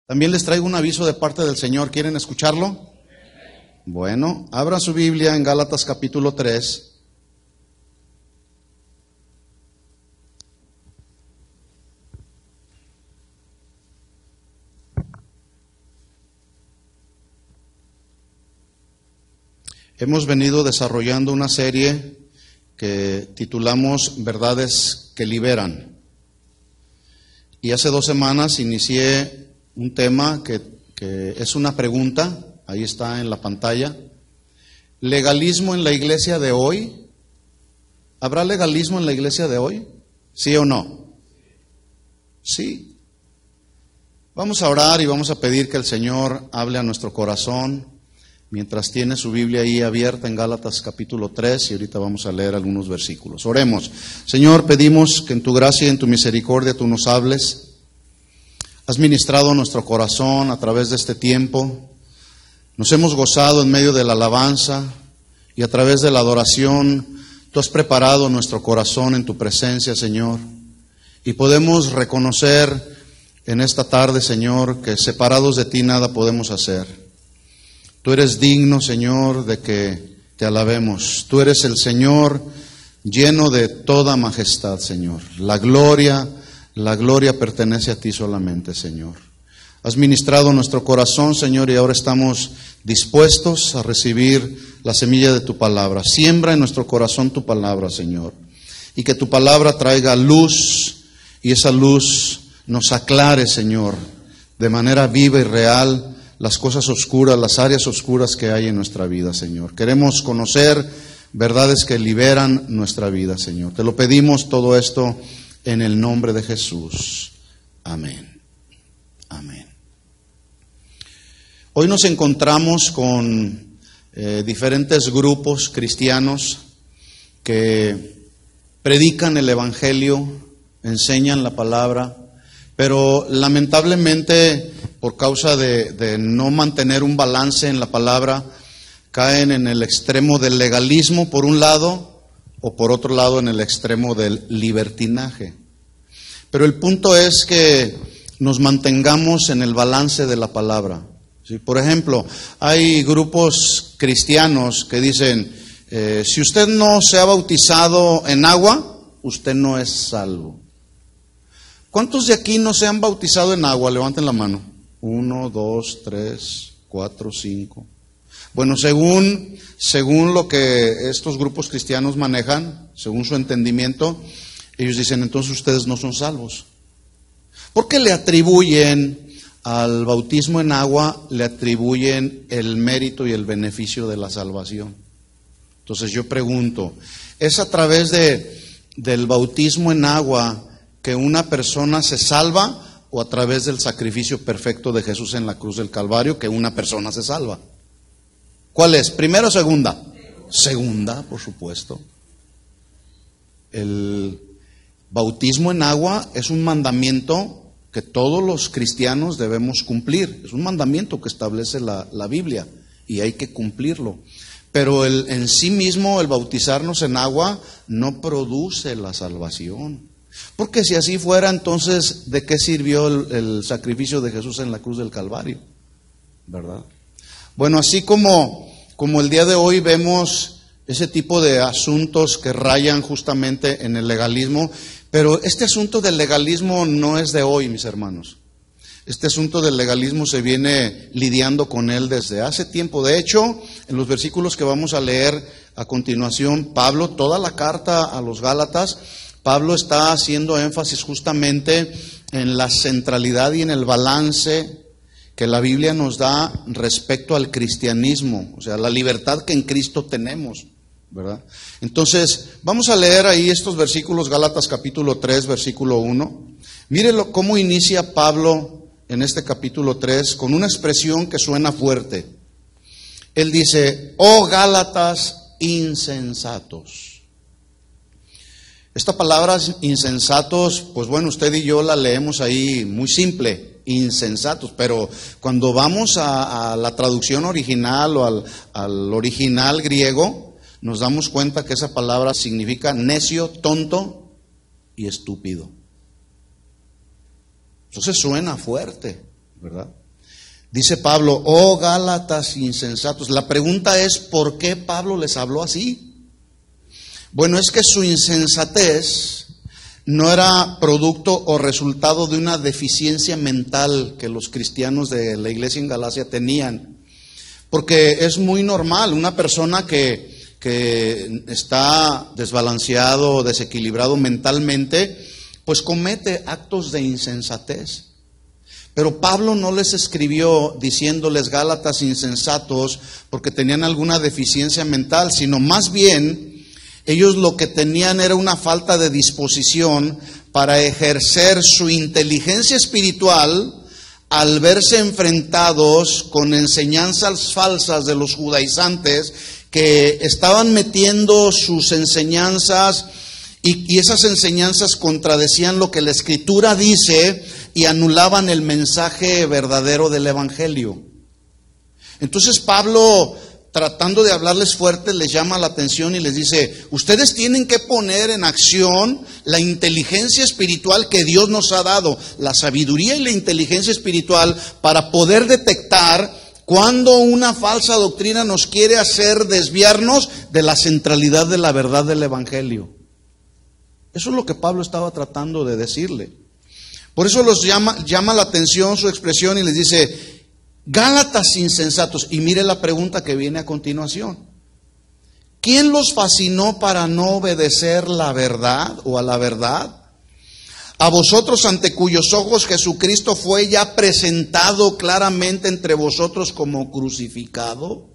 También les traigo un aviso de parte del Señor. ¿Quieren escucharlo? Bueno, abra su Biblia en Gálatas capítulo 3. Hemos venido desarrollando una serie que titulamos Verdades que Liberan. Y hace 2 semanas inicié un tema que es una pregunta, ahí está en la pantalla. ¿Legalismo en la iglesia de hoy? ¿Habrá legalismo en la iglesia de hoy? ¿Sí o no? Sí. Vamos a orar y vamos a pedir que el Señor hable a nuestro corazón mientras tiene su Biblia ahí abierta en Gálatas capítulo 3 y ahorita vamos a leer algunos versículos. Oremos. Señor, pedimos que en tu gracia y en tu misericordia tú nos hables. Has ministrado nuestro corazón a través de este tiempo. Nos hemos gozado en medio de la alabanza y a través de la adoración. Tú has preparado nuestro corazón en tu presencia, Señor. Y podemos reconocer en esta tarde, Señor, que separados de ti nada podemos hacer. Tú eres digno, Señor, de que te alabemos. Tú eres el Señor lleno de toda majestad, Señor. La gloria pertenece a ti solamente, Señor. Has ministrado nuestro corazón, Señor, y ahora estamos dispuestos a recibir la semilla de tu palabra. Siembra en nuestro corazón tu palabra, Señor, y que tu palabra traiga luz, y esa luz nos aclare, Señor, de manera viva y real las cosas oscuras, las áreas oscuras que hay en nuestra vida, Señor. Queremos conocer verdades que liberan nuestra vida, Señor. Te lo pedimos todo esto en el nombre de Jesús. Amén. Amén. Hoy nos encontramos con diferentes grupos cristianos que predican el Evangelio, enseñan la palabra, pero lamentablemente por causa de no mantener un balance en la palabra, caen en el extremo del legalismo por un lado, o por otro lado en el extremo del libertinaje. Pero el punto es que nos mantengamos en el balance de la palabra. ¿Sí? Por ejemplo, hay grupos cristianos que dicen, si usted no se ha bautizado en agua, usted no es salvo. ¿Cuántos de aquí no se han bautizado en agua? Levanten la mano. 1, 2, 3, 4, 5. Bueno, según lo que estos grupos cristianos manejan, según su entendimiento, ellos dicen, entonces ustedes no son salvos. Porque le atribuyen al bautismo en agua, le atribuyen el mérito y el beneficio de la salvación. Entonces yo pregunto, ¿es a través del bautismo en agua que una persona se salva o a través del sacrificio perfecto de Jesús en la cruz del Calvario que una persona se salva? ¿Cuál es? ¿Primera o segunda? Segunda, por supuesto. El bautismo en agua es un mandamiento que todos los cristianos debemos cumplir. Es un mandamiento que establece la Biblia y hay que cumplirlo. Pero en sí mismo el bautizarnos en agua no produce la salvación. Porque si así fuera, entonces, ¿de qué sirvió el sacrificio de Jesús en la cruz del Calvario? ¿Verdad? Bueno, así como el día de hoy vemos ese tipo de asuntos que rayan justamente en el legalismo, pero este asunto del legalismo no es de hoy, mis hermanos. Este asunto del legalismo se viene lidiando con él desde hace tiempo. De hecho, en los versículos que vamos a leer a continuación, Pablo, toda la carta a los Gálatas, Pablo está haciendo énfasis justamente en la centralidad y en el balance que la Biblia nos da respecto al cristianismo, o sea, la libertad que en Cristo tenemos, ¿verdad? Entonces, vamos a leer ahí estos versículos, Gálatas capítulo 3, versículo 1. Mírenlo cómo inicia Pablo en este capítulo 3 con una expresión que suena fuerte. Él dice, oh Gálatas insensatos. Esta palabra insensatos, pues bueno, usted y yo la leemos ahí muy simple, insensatos, pero cuando vamos a la traducción original o al original griego, nos damos cuenta que esa palabra significa necio, tonto y estúpido. Entonces suena fuerte, ¿verdad? Dice Pablo, oh Gálatas insensatos. La pregunta es, ¿por qué Pablo les habló así? Bueno, es que su insensatez no era producto o resultado de una deficiencia mental que los cristianos de la iglesia en Galacia tenían. Porque es muy normal, una persona que está desbalanceado, desequilibrado mentalmente, pues comete actos de insensatez. Pero Pablo no les escribió diciéndoles Gálatas insensatos porque tenían alguna deficiencia mental, sino más bien ellos lo que tenían era una falta de disposición para ejercer su inteligencia espiritual al verse enfrentados con enseñanzas falsas de los judaizantes que estaban metiendo sus enseñanzas y esas enseñanzas contradecían lo que la Escritura dice y anulaban el mensaje verdadero del Evangelio. Entonces Pablo, tratando de hablarles fuerte, les llama la atención y les dice, ustedes tienen que poner en acción la inteligencia espiritual que Dios nos ha dado, la sabiduría y la inteligencia espiritual para poder detectar cuando una falsa doctrina nos quiere hacer desviarnos de la centralidad de la verdad del Evangelio. Eso es lo que Pablo estaba tratando de decirle. Por eso los llama la atención su expresión y les dice, Gálatas insensatos. Y mire la pregunta que viene a continuación. ¿Quién los fascinó para no obedecer la verdad o a la verdad? A vosotros ante cuyos ojos Jesucristo fue ya presentado claramente entre vosotros como crucificado.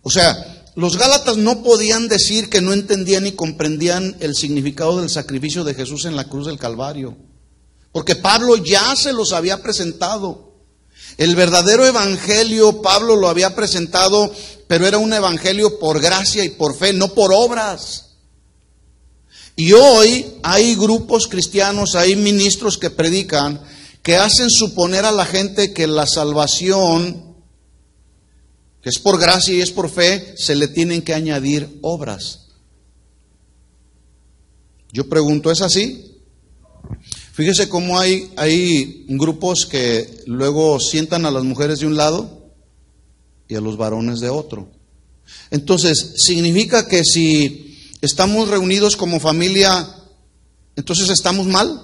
O sea, los Gálatas no podían decir que no entendían ni comprendían el significado del sacrificio de Jesús en la cruz del Calvario, porque Pablo ya se los había presentado. El verdadero evangelio Pablo lo había presentado, pero era un evangelio por gracia y por fe, no por obras. Y hoy hay grupos cristianos, hay ministros que predican, que hacen suponer a la gente que la salvación, que es por gracia y es por fe, se le tienen que añadir obras. Yo pregunto, ¿es así? Fíjese cómo hay grupos que luego sientan a las mujeres de un lado y a los varones de otro. Entonces, ¿significa que si estamos reunidos como familia, entonces estamos mal?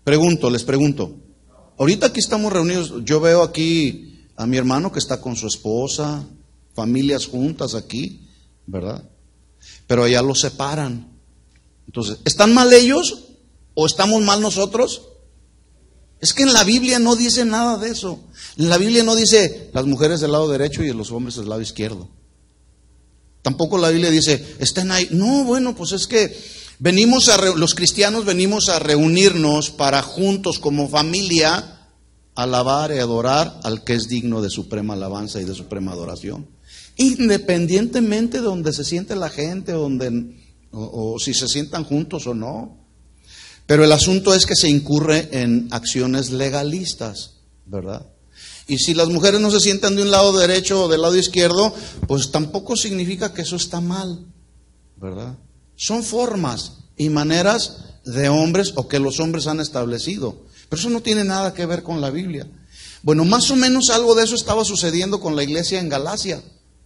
Les pregunto. Ahorita aquí estamos reunidos, yo veo aquí a mi hermano que está con su esposa, familias juntas aquí, ¿verdad? Pero allá los separan. Entonces, ¿están mal ellos o estamos mal nosotros? Es que en la Biblia no dice nada de eso. En la Biblia no dice las mujeres del lado derecho y los hombres del lado izquierdo. Tampoco la Biblia dice, estén ahí. No, bueno, pues es que los cristianos venimos a reunirnos para juntos como familia alabar y adorar al que es digno de suprema alabanza y de suprema adoración. Independientemente de donde se siente la gente, o si se sientan juntos o no. Pero el asunto es que se incurre en acciones legalistas, ¿verdad? Y si las mujeres no se sientan de un lado derecho o del lado izquierdo, pues tampoco significa que eso está mal, ¿verdad? Son formas y maneras de hombres o que los hombres han establecido. Pero eso no tiene nada que ver con la Biblia. Bueno, más o menos algo de eso estaba sucediendo con la iglesia en Galacia,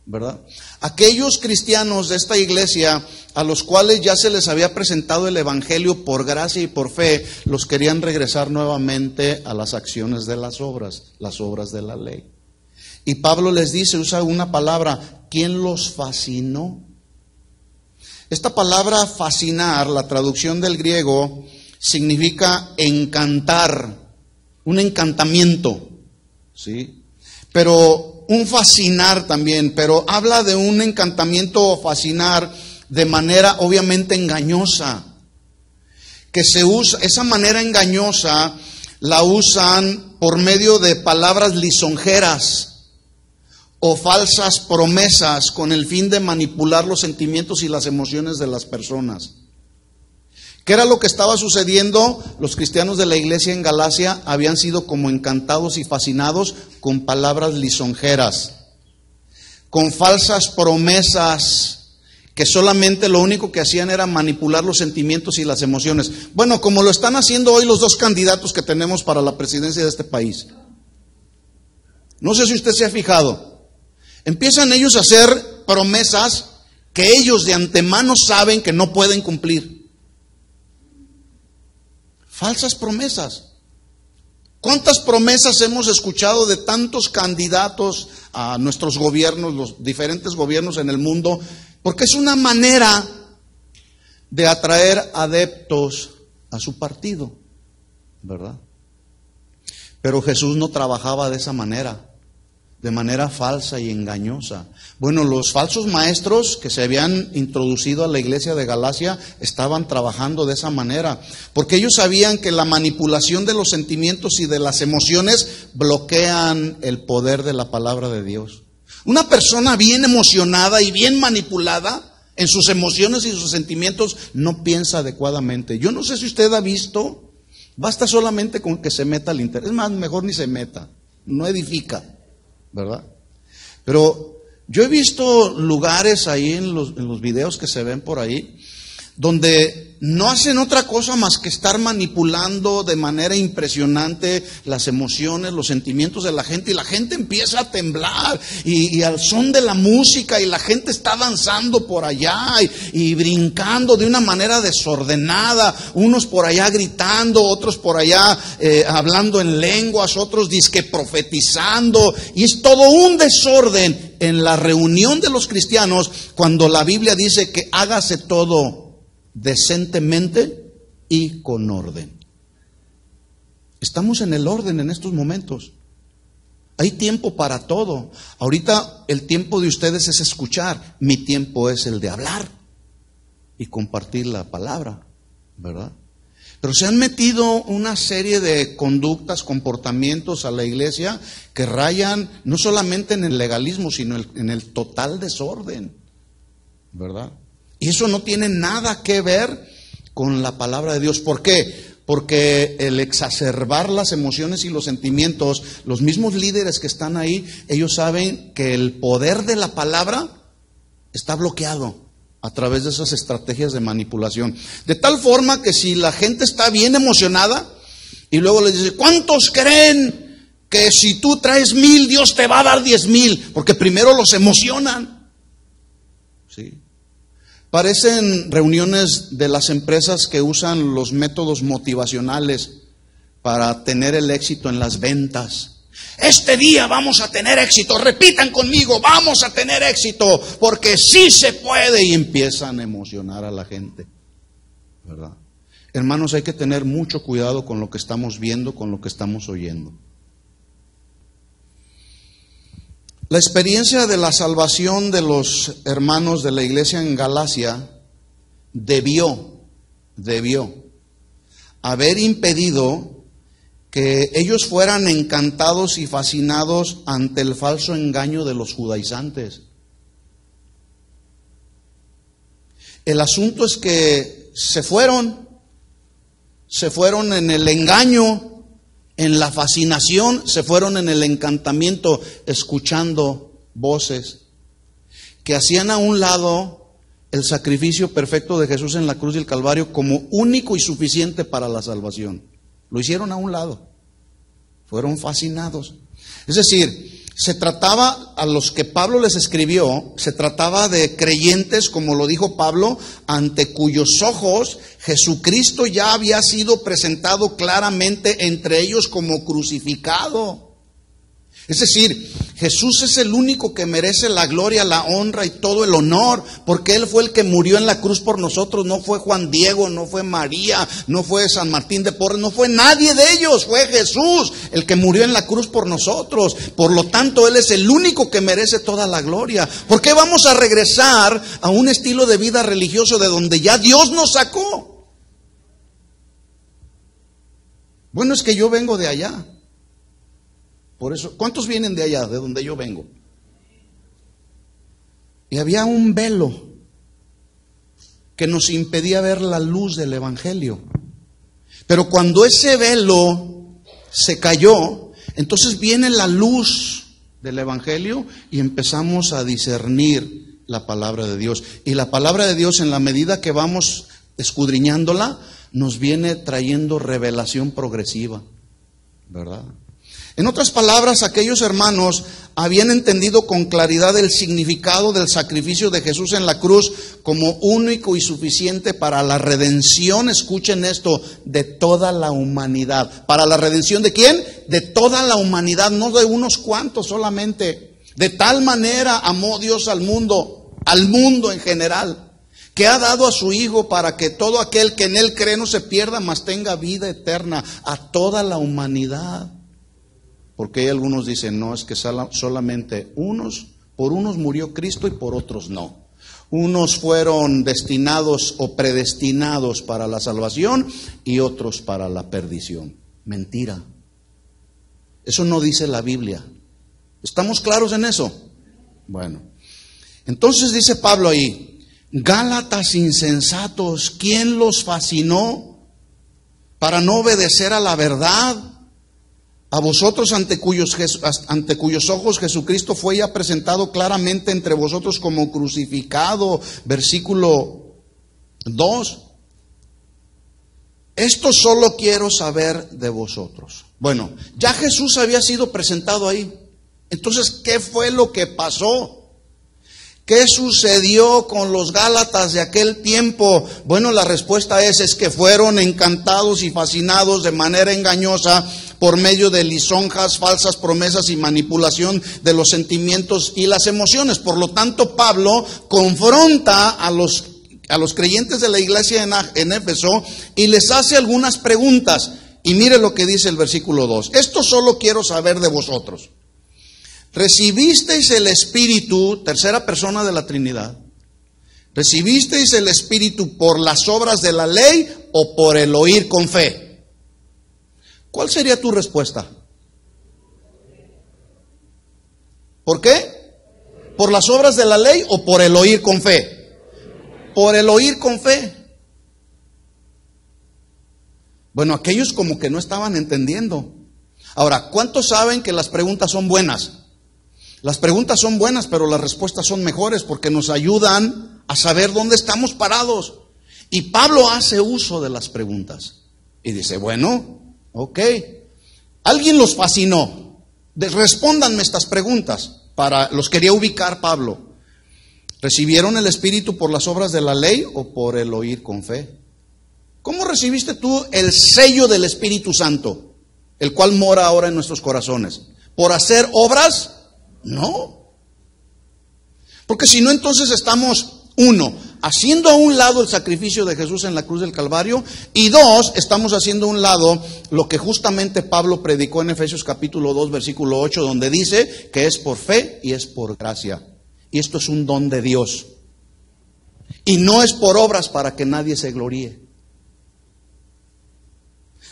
¿verdad? Aquellos cristianos de esta iglesia a los cuales ya se les había presentado el evangelio por gracia y por fe, los querían regresar nuevamente a las acciones de las obras de la ley. Y Pablo les dice, usa una palabra, ¿quién los fascinó? Esta palabra fascinar, la traducción del griego, significa encantar, un encantamiento, ¿sí? Pero un fascinar también, pero habla de un encantamiento o fascinar de manera obviamente engañosa, que se usa, esa manera engañosa la usan por medio de palabras lisonjeras o falsas promesas con el fin de manipular los sentimientos y las emociones de las personas. ¿Qué era lo que estaba sucediendo? Los cristianos de la iglesia en Galacia habían sido como encantados y fascinados con palabras lisonjeras, con falsas promesas que solamente lo único que hacían era manipular los sentimientos y las emociones. Bueno, como lo están haciendo hoy los dos candidatos que tenemos para la presidencia de este país. No sé si usted se ha fijado. Empiezan ellos a hacer promesas que ellos de antemano saben que no pueden cumplir. Falsas promesas. ¿Cuántas promesas hemos escuchado de tantos candidatos a nuestros gobiernos, los diferentes gobiernos en el mundo? Porque es una manera de atraer adeptos a su partido, ¿verdad? Pero Jesús no trabajaba de esa manera, de manera falsa y engañosa. Bueno, los falsos maestros que se habían introducido a la iglesia de Galacia estaban trabajando de esa manera, porque ellos sabían que la manipulación de los sentimientos y de las emociones bloquean el poder de la palabra de Dios. Una persona bien emocionada y bien manipulada en sus emociones y sus sentimientos no piensa adecuadamente. Yo no sé si usted ha visto, basta solamente con que se meta al internet. Es más, mejor ni se meta, no edifica, ¿verdad? Pero yo he visto lugares ahí en los videos que se ven por ahí, donde no hacen otra cosa más que estar manipulando de manera impresionante las emociones, los sentimientos de la gente, y la gente empieza a temblar y al son de la música, y la gente está danzando por allá y brincando de una manera desordenada, unos por allá gritando, otros por allá hablando en lenguas, otros disque profetizando, y es todo un desorden en la reunión de los cristianos, cuando la Biblia dice que hágase todo decentemente y con orden. Estamos en el orden en estos momentos. Hay tiempo para todo. Ahorita el tiempo de ustedes es escuchar. Mi tiempo es el de hablar y compartir la palabra, ¿verdad? Pero se han metido una serie de conductas, comportamientos a la iglesia que rayan no solamente en el legalismo, sino en el total desorden, ¿verdad? Y eso no tiene nada que ver con la palabra de Dios. ¿Por qué? Porque el exacerbar las emociones y los sentimientos, los mismos líderes que están ahí, ellos saben que el poder de la palabra está bloqueado a través de esas estrategias de manipulación. De tal forma que si la gente está bien emocionada y luego les dice, ¿cuántos creen que si tú traes 1,000, Dios te va a dar 10,000? Porque primero los emocionan. ¿Sí? Parecen reuniones de las empresas que usan los métodos motivacionales para tener el éxito en las ventas. Este día vamos a tener éxito, repitan conmigo, vamos a tener éxito, porque sí se puede, y empiezan a emocionar a la gente, ¿verdad? Hermanos, hay que tener mucho cuidado con lo que estamos viendo, con lo que estamos oyendo. La experiencia de la salvación de los hermanos de la iglesia en Galacia debió haber impedido que ellos fueran encantados y fascinados ante el falso engaño de los judaizantes. El asunto es que se fueron en el engaño, en la fascinación, se fueron en el encantamiento, escuchando voces que hacían a un lado el sacrificio perfecto de Jesús en la cruz del Calvario como único y suficiente para la salvación. Lo hicieron a un lado, fueron fascinados. Es decir, se trataba, a los que Pablo les escribió, se trataba de creyentes, como lo dijo Pablo, ante cuyos ojos Jesucristo ya había sido presentado claramente entre ellos como crucificado. Es decir, Jesús es el único que merece la gloria, la honra y todo el honor, porque Él fue el que murió en la cruz por nosotros. No fue Juan Diego, no fue María, no fue San Martín de Porres, no fue nadie de ellos, fue Jesús el que murió en la cruz por nosotros. Por lo tanto, Él es el único que merece toda la gloria. ¿Por qué vamos a regresar a un estilo de vida religioso de donde ya Dios nos sacó? Bueno, es que yo vengo de allá. Por eso, ¿cuántos vienen de allá, de donde yo vengo? Y había un velo que nos impedía ver la luz del Evangelio. Pero cuando ese velo se cayó, entonces viene la luz del Evangelio y empezamos a discernir la palabra de Dios. Y la palabra de Dios, en la medida que vamos escudriñándola, nos viene trayendo revelación progresiva, ¿verdad? En otras palabras, aquellos hermanos habían entendido con claridad el significado del sacrificio de Jesús en la cruz como único y suficiente para la redención, escuchen esto, de toda la humanidad. ¿Para la redención de quién? De toda la humanidad, no de unos cuantos solamente. De tal manera amó Dios al mundo en general, que ha dado a su Hijo para que todo aquel que en Él cree no se pierda, mas tenga vida eterna, a toda la humanidad. Porque hay algunos dicen, no, es que solamente por unos murió Cristo y por otros no. Unos fueron destinados o predestinados para la salvación y otros para la perdición. Mentira. Eso no dice la Biblia. ¿Estamos claros en eso? Bueno, entonces dice Pablo ahí, Gálatas insensatos, ¿quién los fascinó para no obedecer a la verdad? A vosotros ante cuyos ojos Jesucristo fue ya presentado claramente entre vosotros como crucificado. Versículo 2. Esto solo quiero saber de vosotros. Bueno, ya Jesús había sido presentado ahí. Entonces, ¿qué fue lo que pasó? ¿Qué sucedió con los Gálatas de aquel tiempo? Bueno, la respuesta es que fueron encantados y fascinados de manera engañosa por medio de lisonjas, falsas promesas y manipulación de los sentimientos y las emociones. Por lo tanto, Pablo confronta a los creyentes de la iglesia en Éfeso y les hace algunas preguntas. Y mire lo que dice el versículo 2. Esto solo quiero saber de vosotros. ¿Recibisteis el Espíritu, tercera persona de la Trinidad? ¿Recibisteis el Espíritu por las obras de la ley o por el oír con fe? ¿Cuál sería tu respuesta? ¿Por qué? ¿Por las obras de la ley o por el oír con fe? Por el oír con fe. Bueno, aquellos como que no estaban entendiendo. Ahora, ¿cuántos saben que las preguntas son buenas? Las preguntas son buenas, pero las respuestas son mejores porque nos ayudan a saber dónde estamos parados. Y Pablo hace uso de las preguntas. Y dice, bueno, ok, alguien los fascinó. Respóndanme estas preguntas. Los quería ubicar Pablo. ¿Recibieron el Espíritu por las obras de la ley o por el oír con fe? ¿Cómo recibiste tú el sello del Espíritu Santo, el cual mora ahora en nuestros corazones? ¿Por hacer obras? No. Porque si no, entonces estamos, uno, haciendo a un lado el sacrificio de Jesús en la cruz del Calvario, y dos, estamos haciendo a un lado lo que justamente Pablo predicó en Efesios capítulo 2, versículo 8, donde dice que es por fe y es por gracia. Y esto es un don de Dios. Y no es por obras para que nadie se gloríe.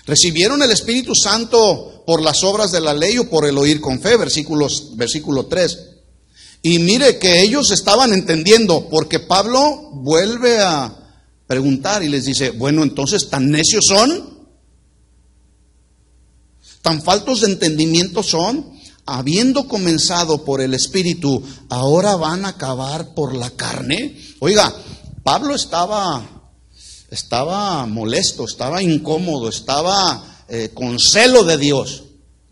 ¿Recibieron el Espíritu Santo por las obras de la ley o por el oír con fe? Versículo 3. Y mire que ellos estaban entendiendo, porque Pablo vuelve a preguntar y les dice, bueno, entonces, ¿tan necios son? ¿Tan faltos de entendimiento son? Habiendo comenzado por el Espíritu, ¿ahora van a acabar por la carne? Oiga, Pablo estaba molesto, estaba incómodo, estaba con celo de Dios.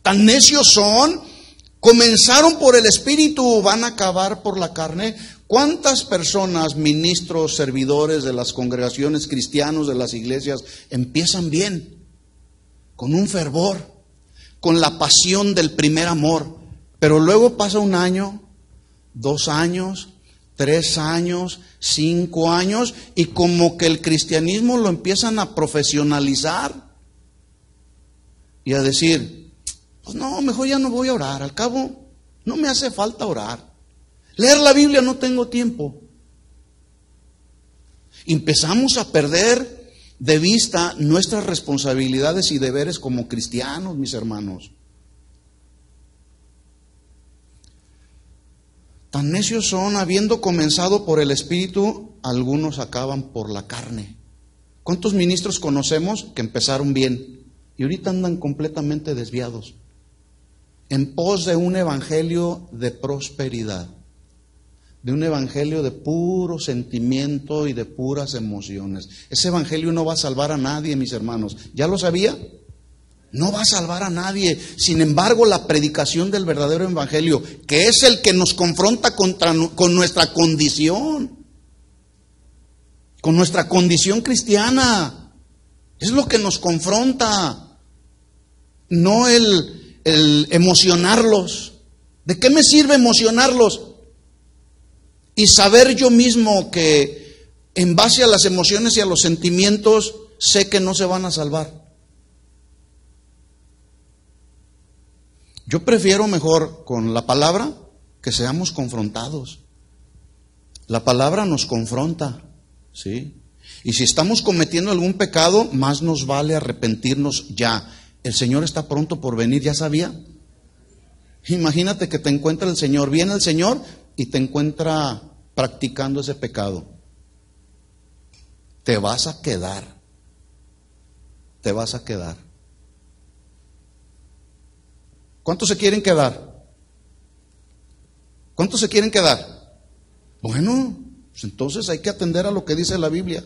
¿Tan necios son? Comenzaron por el Espíritu, ¿van a acabar por la carne? ¿Cuántas personas, ministros, servidores de las congregaciones cristianos de las iglesias, empiezan bien, con un fervor, con la pasión del primer amor, pero luego pasa 1 año, 2 años, 3 años, 5 años, y como que el cristianismo lo empiezan a profesionalizar y a decir, pues no, mejor ya no voy a orar, al cabo no me hace falta orar. Leer la Biblia no tengo tiempo. Empezamos a perder de vista nuestras responsabilidades y deberes como cristianos, mis hermanos. Tan necios son, habiendo comenzado por el Espíritu, algunos acaban por la carne. ¿Cuántos ministros conocemos que empezaron bien y ahorita andan completamente desviados, en pos de un evangelio de prosperidad, de un evangelio de puro sentimiento y de puras emociones. Ese evangelio no va a salvar a nadie, mis hermanos. ¿Ya lo sabía? No va a salvar a nadie. Sin embargo, la predicación del verdadero evangelio, que es el que nos confronta con nuestra condición, con nuestra condición cristiana, es lo que nos confronta, no el emocionarlos. ¿De qué me sirve emocionarlos? Y saber yo mismo que en base a las emociones y a los sentimientos sé que no se van a salvar. Yo prefiero mejor con la palabra que seamos confrontados. La palabra nos confronta, ¿sí? Y si estamos cometiendo algún pecado, más nos vale arrepentirnos ya. El Señor está pronto por venir, ¿ya sabía? Imagínate que te encuentra el Señor, viene el Señor y te encuentra practicando ese pecado. Te vas a quedar. Te vas a quedar. ¿Cuántos se quieren quedar? ¿Cuántos se quieren quedar? Bueno, pues entonces hay que atender a lo que dice la Biblia.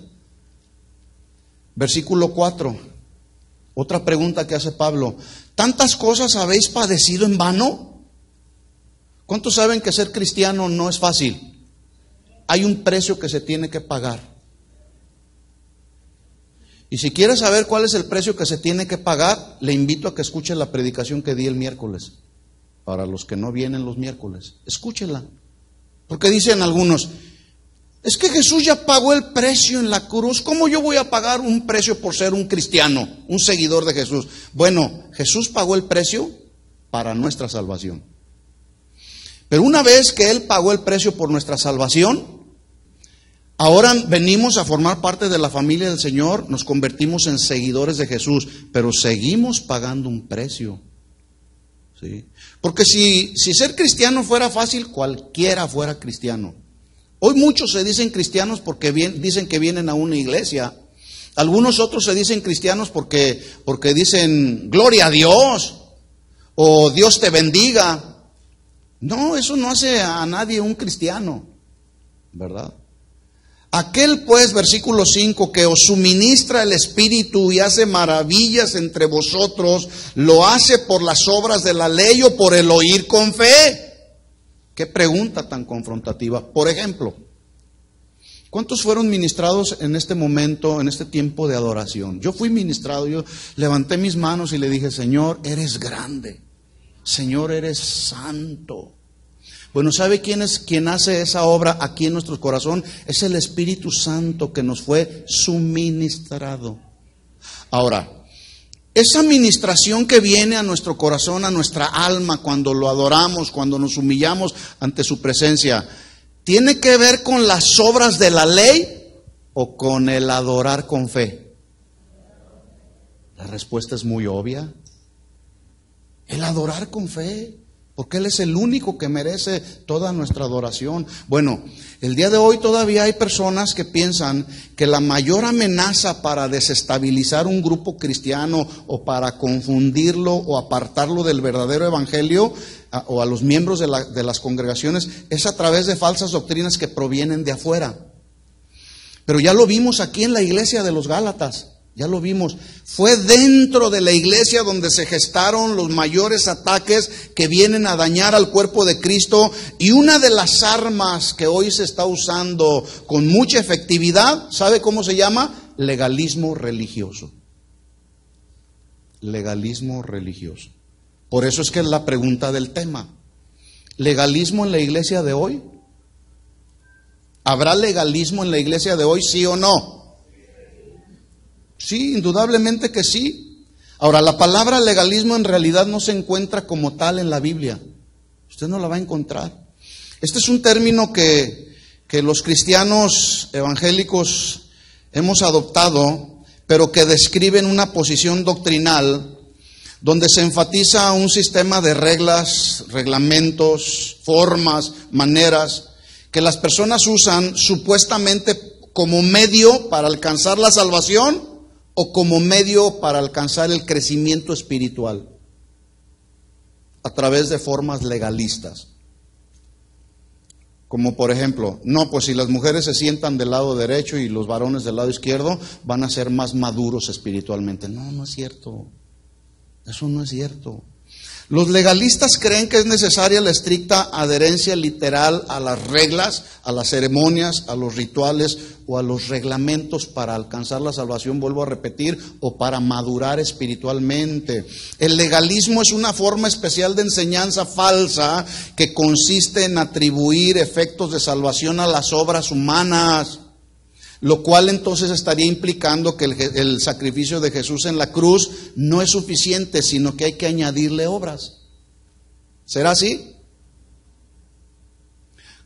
Versículo 4. Otra pregunta que hace Pablo. ¿Tantas cosas habéis padecido en vano? ¿Cuántos saben que ser cristiano no es fácil? Hay un precio que se tiene que pagar. Y si quieres saber cuál es el precio que se tiene que pagar, le invito a que escuche la predicación que di el miércoles. Para los que no vienen los miércoles, escúchela. Porque dicen algunos, es que Jesús ya pagó el precio en la cruz. ¿Cómo yo voy a pagar un precio por ser un cristiano, un seguidor de Jesús? Bueno, Jesús pagó el precio para nuestra salvación. Pero una vez que Él pagó el precio por nuestra salvación, ahora venimos a formar parte de la familia del Señor, nos convertimos en seguidores de Jesús, pero seguimos pagando un precio. ¿Sí? Porque si ser cristiano fuera fácil, cualquiera fuera cristiano. Hoy muchos se dicen cristianos porque dicen que vienen a una iglesia. Algunos otros se dicen cristianos porque dicen gloria a Dios o Dios te bendiga. No, eso no hace a nadie un cristiano, ¿verdad? Aquel pues, versículo 5, que os suministra el Espíritu y hace maravillas entre vosotros, ¿lo hace por las obras de la ley o por el oír con fe? Qué pregunta tan confrontativa. Por ejemplo, ¿cuántos fueron ministrados en este momento, en este tiempo de adoración? Yo fui ministrado, yo levanté mis manos y le dije, Señor, eres grande. Señor, eres santo. Bueno, ¿sabe quién hace esa obra aquí en nuestro corazón? Es el Espíritu Santo que nos fue suministrado. Ahora, esa ministración que viene a nuestro corazón, a nuestra alma, cuando lo adoramos, cuando nos humillamos ante su presencia, ¿tiene que ver con las obras de la ley o con el adorar con fe? La respuesta es muy obvia. El adorar con fe, porque Él es el único que merece toda nuestra adoración. Bueno, el día de hoy todavía hay personas que piensan que la mayor amenaza para desestabilizar un grupo cristiano o para confundirlo o apartarlo del verdadero evangelio o a los miembros de las congregaciones es a través de falsas doctrinas que provienen de afuera. Pero ya lo vimos aquí en la iglesia de los Gálatas. Ya lo vimos, fue dentro de la iglesia donde se gestaron los mayores ataques que vienen a dañar al cuerpo de Cristo, y una de las armas que hoy se está usando con mucha efectividad, ¿sabe cómo se llama? Legalismo religioso. Legalismo religioso. Por eso es que es la pregunta del tema. ¿Legalismo en la iglesia de hoy? ¿Habrá legalismo en la iglesia de hoy, sí o no? Sí, indudablemente que sí. Ahora, la palabra legalismo en realidad no se encuentra como tal en la Biblia. Usted no la va a encontrar. Este es un término que los cristianos evangélicos hemos adoptado, pero que describen una posición doctrinal donde se enfatiza un sistema de reglas, reglamentos, formas, maneras que las personas usan supuestamente como medio para alcanzar la salvación o como medio para alcanzar el crecimiento espiritual a través de formas legalistas. Como por ejemplo, no, pues si las mujeres se sientan del lado derecho y los varones del lado izquierdo, van a ser más maduros espiritualmente. No, no es cierto. Eso no es cierto. Los legalistas creen que es necesaria la estricta adherencia literal a las reglas, a las ceremonias, a los rituales o a los reglamentos para alcanzar la salvación, vuelvo a repetir, o para madurar espiritualmente. El legalismo es una forma especial de enseñanza falsa que consiste en atribuir efectos de salvación a las obras humanas, lo cual entonces estaría implicando que el sacrificio de Jesús en la cruz no es suficiente, sino que hay que añadirle obras. ¿Será así?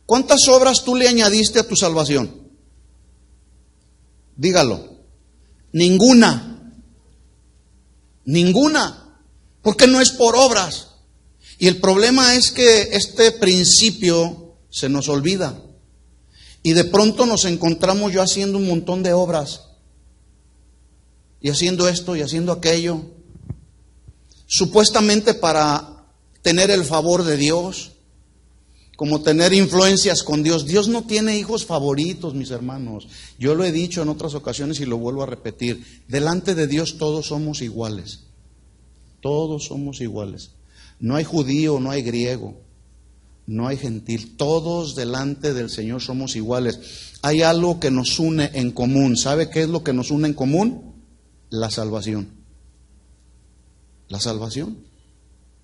¿Cuántas obras tú le añadiste a tu salvación? Dígalo. Ninguna. Ninguna. Porque no es por obras. Y el problema es que este principio se nos olvida. Y de pronto nos encontramos yo haciendo un montón de obras. Y haciendo esto y haciendo aquello. Supuestamente para tener el favor de Dios. Como tener influencias con Dios. Dios no tiene hijos favoritos, mis hermanos. Yo lo he dicho en otras ocasiones y lo vuelvo a repetir. Delante de Dios todos somos iguales. Todos somos iguales. No hay judío, no hay griego. No hay gentil, todos delante del Señor somos iguales. Hay algo que nos une en común. ¿Sabe qué es lo que nos une en común? La salvación. La salvación.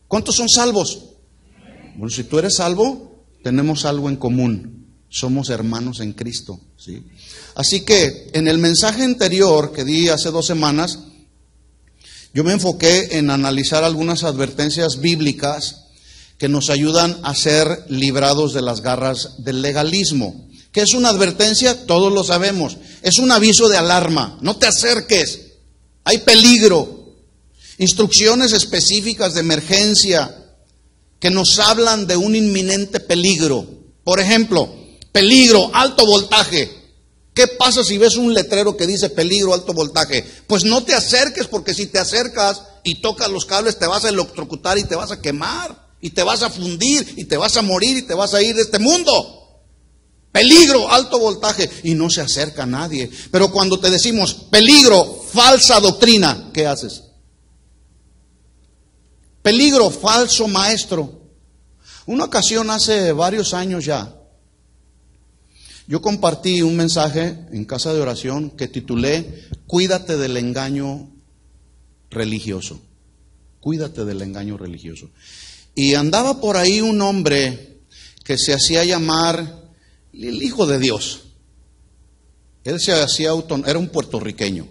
¿Cuántos son salvos? Bueno, si tú eres salvo, tenemos algo en común. Somos hermanos en Cristo, ¿sí? Así que en el mensaje anterior que di hace 2 semanas, yo me enfoqué en analizar algunas advertencias bíblicas que nos ayudan a ser librados de las garras del legalismo. ¿Qué es una advertencia? Todos lo sabemos. Es un aviso de alarma. No te acerques. Hay peligro. Instrucciones específicas de emergencia que nos hablan de un inminente peligro. Por ejemplo, peligro, alto voltaje. ¿Qué pasa si ves un letrero que dice peligro, alto voltaje? Pues no te acerques, porque si te acercas y tocas los cables te vas a electrocutar y te vas a quemar. Y te vas a fundir, y te vas a morir, y te vas a ir de este mundo. Peligro, alto voltaje. Y no se acerca a nadie. Pero cuando te decimos peligro, falsa doctrina, ¿qué haces? Peligro, falso maestro. Una ocasión hace varios años ya, yo compartí un mensaje en casa de oración que titulé Cuídate del engaño religioso. Cuídate del engaño religioso. Y andaba por ahí un hombre que se hacía llamar el Hijo de Dios. Él se hacía era un puertorriqueño,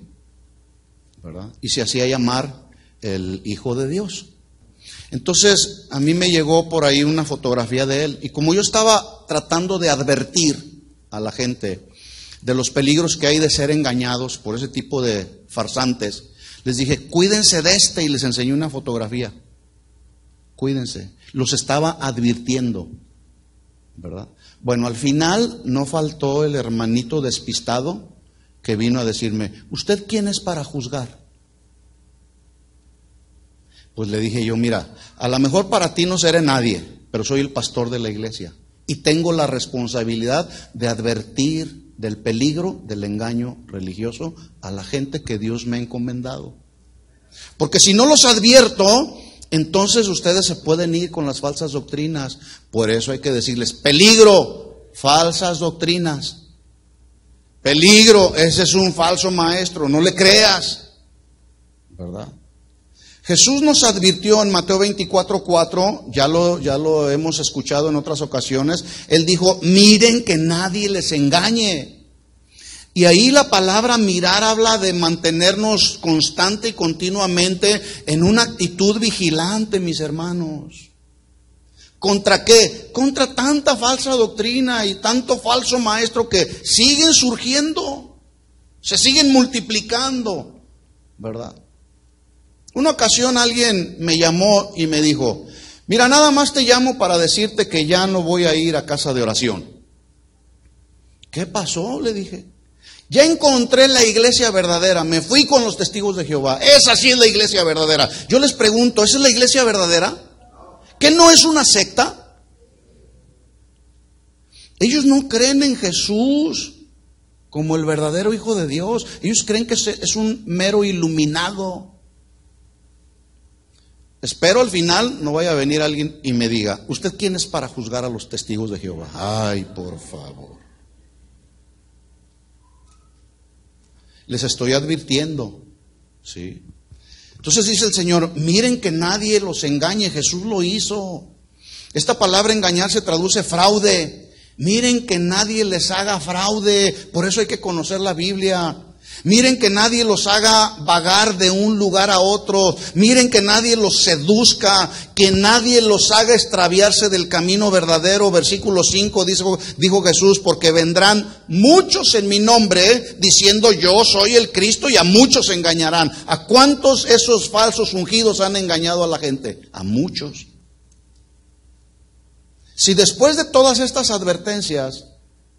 ¿verdad? Y se hacía llamar el Hijo de Dios. Entonces a mí me llegó por ahí una fotografía de él. Y como yo estaba tratando de advertir a la gente de los peligros que hay de ser engañados por ese tipo de farsantes, les dije, cuídense de y les enseñé una fotografía. Cuídense, los estaba advirtiendo, ¿verdad? Bueno, al final no faltó el hermanito despistado que vino a decirme, ¿usted quién es para juzgar? Pues le dije yo, mira, a lo mejor para ti no seré nadie, pero soy el pastor de la iglesia y tengo la responsabilidad de advertir del peligro del engaño religioso a la gente que Dios me ha encomendado. Porque si no los advierto, entonces ustedes se pueden ir con las falsas doctrinas. Por eso hay que decirles, peligro, falsas doctrinas. Peligro, ese es un falso maestro, no le creas, ¿verdad? Jesús nos advirtió en Mateo 24:4, ya lo hemos escuchado en otras ocasiones. Él dijo, miren que nadie les engañe. Y ahí la palabra mirar habla de mantenernos constante y continuamente en una actitud vigilante, mis hermanos. ¿Contra qué? Contra tanta falsa doctrina y tanto falso maestro que siguen surgiendo, se siguen multiplicando, ¿verdad? Una ocasión alguien me llamó y me dijo, mira, nada más te llamo para decirte que ya no voy a ir a casa de oración. ¿Qué pasó? Le dije. Ya encontré la iglesia verdadera, me fui con los testigos de Jehová. Esa sí es la iglesia verdadera. Yo les pregunto, ¿esa es la iglesia verdadera? ¿Que no es una secta? Ellos no creen en Jesús como el verdadero Hijo de Dios. Ellos creen que es un mero iluminado. Espero al final no vaya a venir alguien y me diga: ¿usted quién es para juzgar a los testigos de Jehová? Ay, por favor. Les estoy advirtiendo, ¿sí? Entonces dice el Señor: miren que nadie los engañe. Jesús lo hizo. Esta palabra engañar se traduce fraude. Miren que nadie les haga fraude. Por eso hay que conocer la Biblia. Miren que nadie los haga vagar de un lugar a otro. Miren que nadie los seduzca, que nadie los haga extraviarse del camino verdadero. Versículo 5 dijo Jesús: porque vendrán muchos en mi nombre diciendo yo soy el Cristo, y a muchos engañarán. ¿A cuántos esos falsos ungidos han engañado a la gente? A muchos. Si después de todas estas advertencias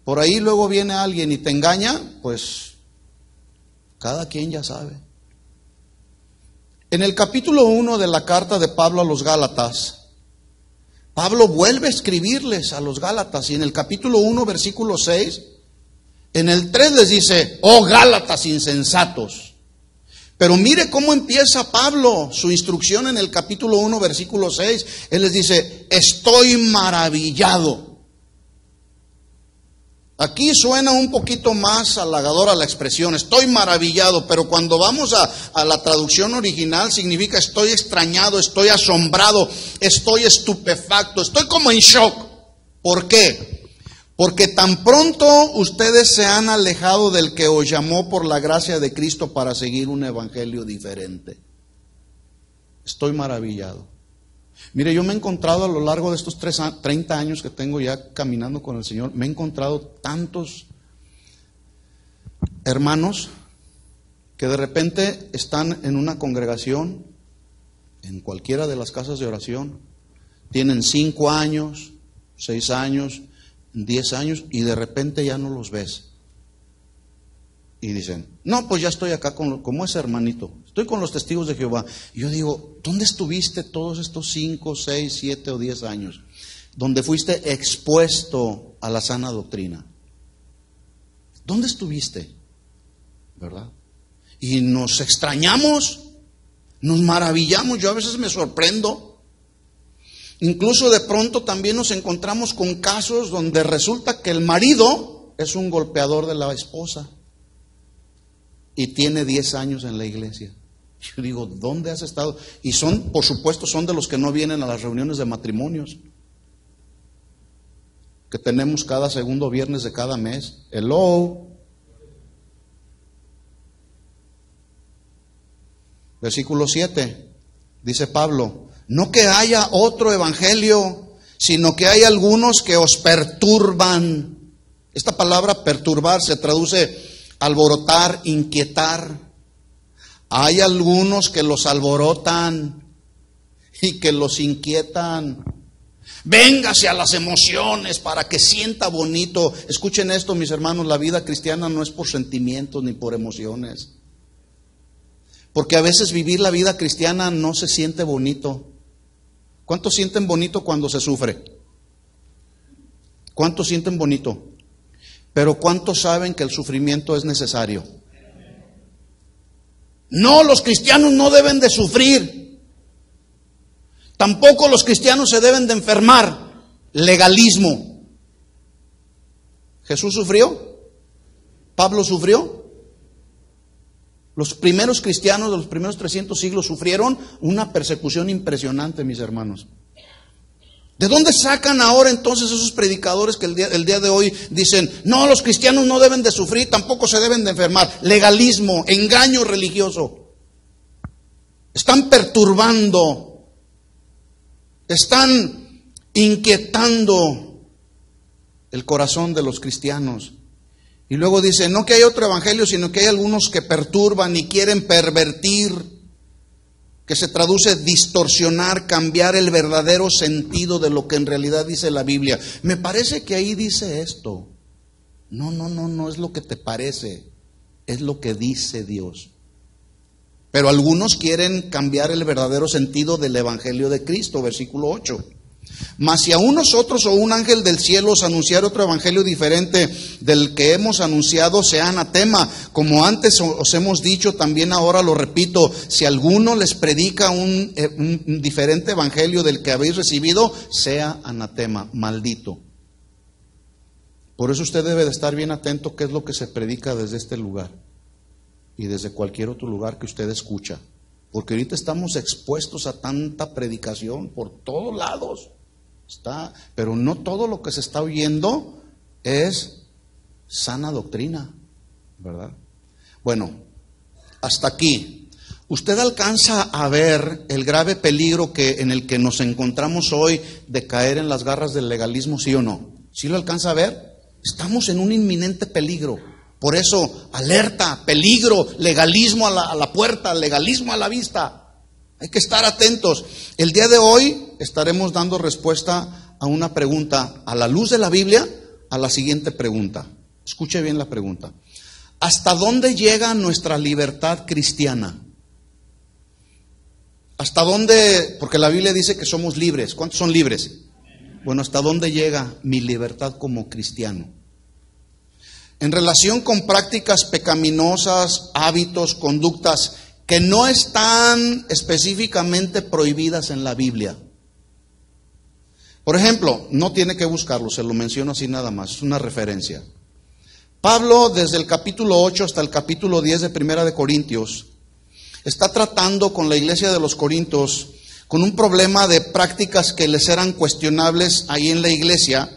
por ahí luego viene alguien y te engaña, pues cada quien ya sabe. En el capítulo 1 de la carta de Pablo a los Gálatas, Pablo vuelve a escribirles a los Gálatas, y en el capítulo 1, versículo 6, en el 3 les dice: oh Gálatas insensatos. Pero mire cómo empieza Pablo su instrucción en el capítulo 1, versículo 6. Él les dice: estoy maravillado. Aquí suena un poquito más halagadora la expresión, estoy maravillado, pero cuando vamos a la traducción original significa estoy extrañado, estoy asombrado, estoy estupefacto, estoy como en shock. ¿Por qué? Porque tan pronto ustedes se han alejado del que os llamó por la gracia de Cristo para seguir un evangelio diferente. Estoy maravillado. Mire, yo me he encontrado a lo largo de estos 30 años que tengo ya caminando con el Señor, me he encontrado tantos hermanos que de repente están en una congregación, en cualquiera de las casas de oración, tienen 5 años, 6 años, 10 años, y de repente ya no los ves. Y dicen: no, pues ya estoy acá como ese hermanito, estoy con los testigos de Jehová. Y yo digo: ¿dónde estuviste todos estos 5, 6, 7 o 10 años? Donde fuiste expuesto a la sana doctrina. ¿Dónde estuviste? ¿Verdad? Y nos extrañamos, nos maravillamos. Yo a veces me sorprendo. Incluso de pronto también nos encontramos con casos donde resulta que el marido es un golpeador de la esposa y tiene 10 años en la iglesia. Yo digo: ¿dónde has estado? Y son, por supuesto, son de los que no vienen a las reuniones de matrimonios que tenemos cada segundo viernes de cada mes. Hello. Versículo 7, dice Pablo: no que haya otro evangelio, sino que hay algunos que os perturban. Esta palabra perturbar se traduce alborotar, inquietar. Hay algunos que los alborotan y que los inquietan. Véngase a las emociones para que sienta bonito. Escuchen esto, mis hermanos: la vida cristiana no es por sentimientos ni por emociones. Porque a veces vivir la vida cristiana no se siente bonito. ¿Cuántos sienten bonito cuando se sufre? ¿Cuántos sienten bonito? Pero ¿cuántos saben que el sufrimiento es necesario? No, los cristianos no deben de sufrir. Tampoco los cristianos se deben de enfermar. Legalismo. ¿Jesús sufrió? ¿Pablo sufrió? Los primeros cristianos de los primeros 300 siglos sufrieron una persecución impresionante, mis hermanos. ¿De dónde sacan ahora entonces esos predicadores que el día de hoy dicen: no, los cristianos no deben de sufrir, tampoco se deben de enfermar? Legalismo, engaño religioso. Están perturbando, están inquietando el corazón de los cristianos. Y luego dice: no que hay otro evangelio, sino que hay algunos que perturban y quieren pervertir, que se traduce distorsionar, cambiar el verdadero sentido de lo que en realidad dice la Biblia. Me parece que ahí dice esto. No es lo que te parece, es lo que dice Dios. Pero algunos quieren cambiar el verdadero sentido del evangelio de Cristo, versículo 8. Mas si aún nosotros o un ángel del cielo os anunciar otro evangelio diferente del que hemos anunciado, sea anatema. Como antes os hemos dicho, también ahora lo repito, si alguno les predica un diferente evangelio del que habéis recibido, sea anatema, maldito. Por eso usted debe de estar bien atento qué es lo que se predica desde este lugar y desde cualquier otro lugar que usted escucha. Porque ahorita estamos expuestos a tanta predicación por todos lados. Pero no todo lo que se está oyendo es sana doctrina, ¿verdad? Bueno, hasta aquí. ¿Usted alcanza a ver el grave peligro en el que nos encontramos hoy de caer en las garras del legalismo, sí o no? ¿Sí lo alcanza a ver? Estamos en un inminente peligro. Por eso, alerta, peligro, legalismo a la puerta, legalismo a la vista. Hay que estar atentos. El día de hoy estaremos dando respuesta a una pregunta, a la luz de la Biblia, a la siguiente pregunta. Escuche bien la pregunta. ¿Hasta dónde llega nuestra libertad cristiana? ¿Hasta dónde? Porque la Biblia dice que somos libres. ¿Cuántos son libres? Bueno, ¿hasta dónde llega mi libertad como cristiano? En relación con prácticas pecaminosas, hábitos, conductas que no están específicamente prohibidas en la Biblia. Por ejemplo, no tiene que buscarlo, se lo menciono así nada más, es una referencia. Pablo, desde el capítulo 8 hasta el capítulo 10 de Primera de Corintios, está tratando con la iglesia de los Corintios con un problema de prácticas que les eran cuestionables ahí en la iglesia,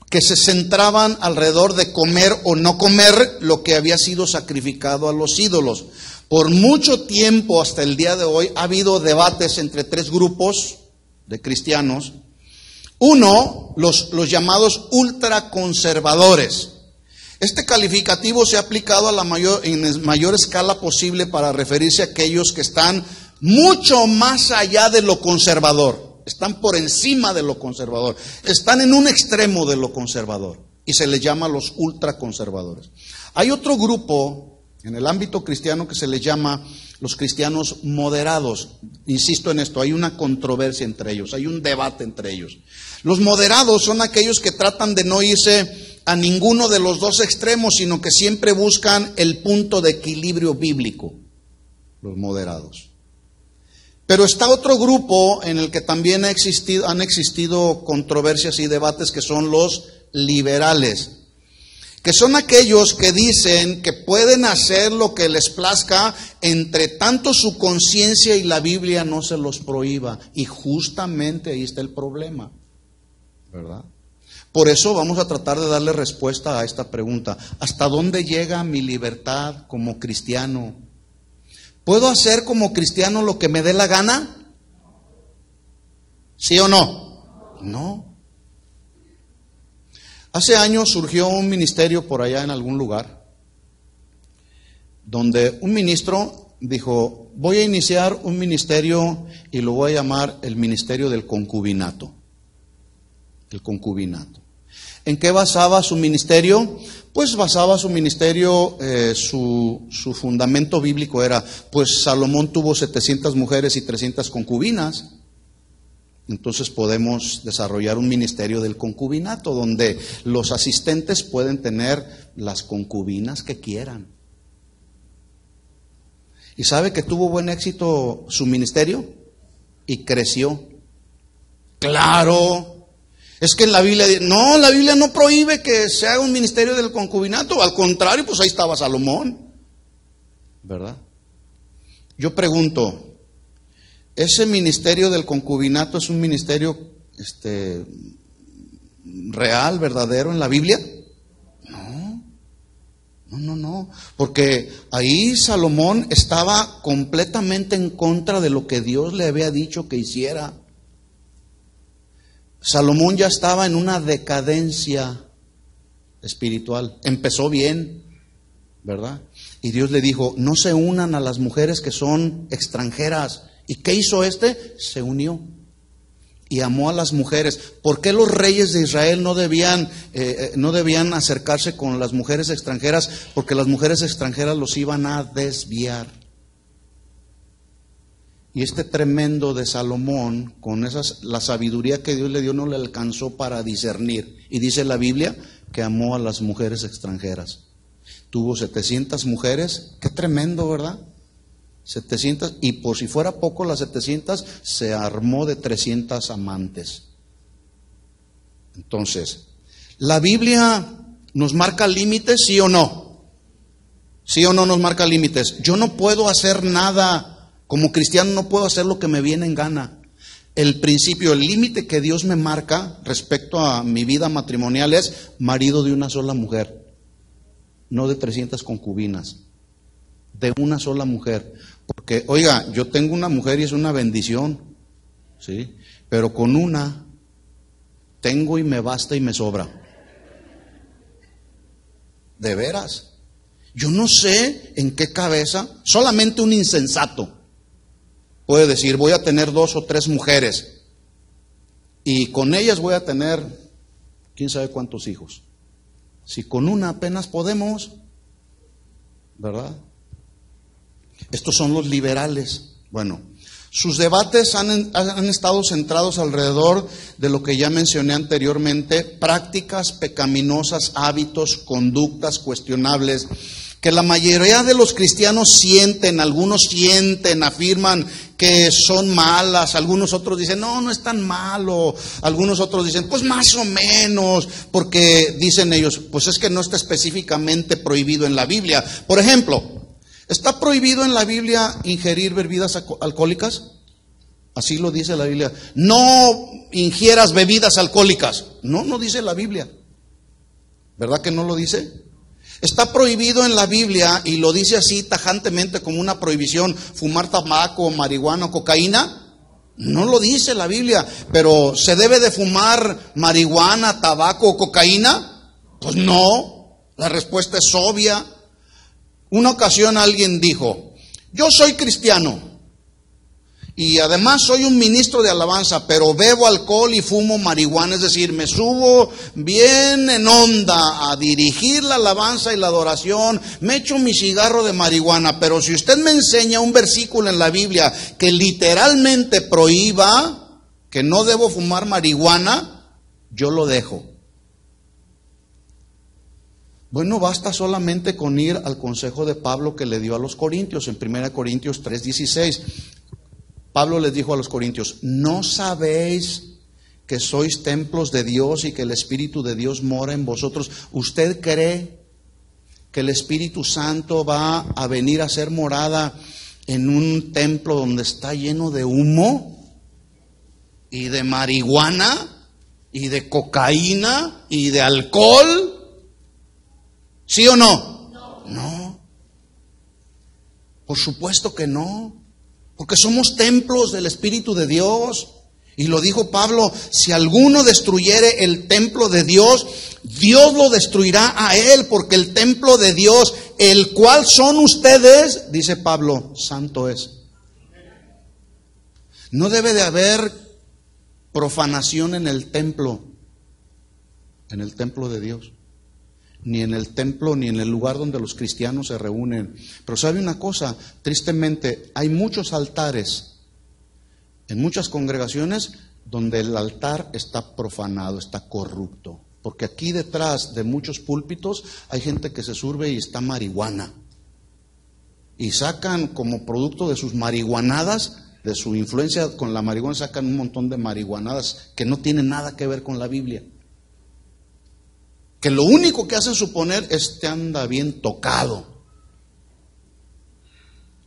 que se centraban alrededor de comer o no comer lo que había sido sacrificado a los ídolos. Por mucho tiempo hasta el día de hoy ha habido debates entre tres grupos de cristianos. Uno, los llamados ultraconservadores. Este calificativo se ha aplicado en mayor escala posible para referirse a aquellos que están mucho más allá de lo conservador. Están por encima de lo conservador. Están en un extremo de lo conservador. Y se les llama los ultraconservadores. Hay otro grupo en el ámbito cristiano que se les llama los cristianos moderados. Insisto en esto, hay una controversia entre ellos, hay un debate entre ellos. Los moderados son aquellos que tratan de no irse a ninguno de los dos extremos, sino que siempre buscan el punto de equilibrio bíblico, los moderados. Pero está otro grupo en el que también han existido controversias y debates, que son los liberales, que son aquellos que dicen que pueden hacer lo que les plazca, entre tanto su conciencia y la Biblia no se los prohíba. Y justamente ahí está el problema, ¿verdad? Por eso vamos a tratar de darle respuesta a esta pregunta. ¿Hasta dónde llega mi libertad como cristiano? ¿Puedo hacer como cristiano lo que me dé la gana? ¿Sí o no? No. Hace años surgió un ministerio por allá en algún lugar, donde un ministro dijo: voy a iniciar un ministerio y lo voy a llamar el ministerio del concubinato. El concubinato. ¿En qué basaba su ministerio? Pues basaba su ministerio, su fundamento bíblico era, pues Salomón tuvo 700 mujeres y 300 concubinas. Entonces podemos desarrollar un ministerio del concubinato, donde los asistentes pueden tener las concubinas que quieran. ¿Y sabe que tuvo buen éxito su ministerio? Y creció. ¡Claro! Es que en la Biblia, no, la Biblia no prohíbe que se haga un ministerio del concubinato. Al contrario, pues ahí estaba Salomón, ¿verdad? Yo pregunto, ¿ese ministerio del concubinato es un ministerio real, verdadero en la Biblia? No, porque ahí Salomón estaba completamente en contra de lo que Dios le había dicho que hiciera. Salomón ya estaba en una decadencia espiritual. Empezó bien, ¿verdad? Y Dios le dijo: no se unan a las mujeres que son extranjeras. ¿Y qué hizo Se unió y amó a las mujeres. ¿Por qué los reyes de Israel no debían acercarse con las mujeres extranjeras? Porque las mujeres extranjeras los iban a desviar. Y este tremendo de Salomón, con la sabiduría que Dios le dio, no le alcanzó para discernir. Y dice la Biblia que amó a las mujeres extranjeras. Tuvo 700 mujeres, qué tremendo, ¿verdad? 700, y por si fuera poco las 700, se armó de 300 amantes. Entonces, ¿la Biblia nos marca límites, sí o no? ¿Sí o no nos marca límites? Yo no puedo hacer nada, como cristiano no puedo hacer lo que me viene en gana. El principio, el límite que Dios me marca respecto a mi vida matrimonial es marido de una sola mujer, no de 300 concubinas, de una sola mujer. Porque, oiga, yo tengo una mujer y es una bendición, ¿sí? Pero con una tengo y me basta y me sobra. De veras. Yo no sé en qué cabeza, solamente un insensato puede decir, voy a tener 2 o 3 mujeres y con ellas voy a tener quién sabe cuántos hijos. Si con una apenas podemos, ¿verdad? Estos son los liberales. Bueno, sus debates han estado centrados alrededor de lo que ya mencioné anteriormente, prácticas pecaminosas, hábitos, conductas cuestionables, que la mayoría de los cristianos sienten, algunos sienten, afirman que son malas, algunos otros dicen, no, no es tan malo, algunos otros dicen, pues más o menos, porque dicen ellos, pues es que no está específicamente prohibido en la Biblia. Por ejemplo, ¿está prohibido en la Biblia ingerir bebidas alcohólicas? Así lo dice la Biblia. No ingieras bebidas alcohólicas. No, no dice la Biblia. ¿Verdad que no lo dice? Está prohibido en la Biblia, y lo dice así tajantemente como una prohibición, fumar tabaco, marihuana o cocaína. No lo dice la Biblia, pero ¿se debe de fumar marihuana, tabaco o cocaína? Pues no, la respuesta es obvia. Una ocasión alguien dijo, yo soy cristiano y además soy un ministro de alabanza, pero bebo alcohol y fumo marihuana, es decir, me subo bien en onda a dirigir la alabanza y la adoración, me echo mi cigarro de marihuana, pero si usted me enseña un versículo en la Biblia que literalmente prohíba que no debo fumar marihuana, yo lo dejo. Bueno, basta solamente con ir al consejo de Pablo que le dio a los corintios en 1 Corintios 3:16. Pablo les dijo a los corintios, ¿no sabéis que sois templos de Dios y que el Espíritu de Dios mora en vosotros? ¿Usted cree que el Espíritu Santo va a venir a ser morada en un templo donde está lleno de humo y de marihuana y de cocaína y de alcohol? ¿Sí o no? No. Por supuesto que no. Porque somos templos del Espíritu de Dios. Y lo dijo Pablo, si alguno destruyere el templo de Dios, Dios lo destruirá a él, porque el templo de Dios, el cual son ustedes, dice Pablo, santo es. No debe de haber profanación en el templo de Dios. Ni en el templo, ni en el lugar donde los cristianos se reúnen. Pero ¿sabe una cosa? Tristemente, hay muchos altares en muchas congregaciones donde el altar está profanado, está corrupto. Porque aquí detrás de muchos púlpitos hay gente que se sirve y está marihuana. Y sacan como producto de sus marihuanadas, de su influencia con la marihuana, sacan un montón de marihuanadas que no tienen nada que ver con la Biblia. Que lo único que hacen suponer es que anda bien tocado.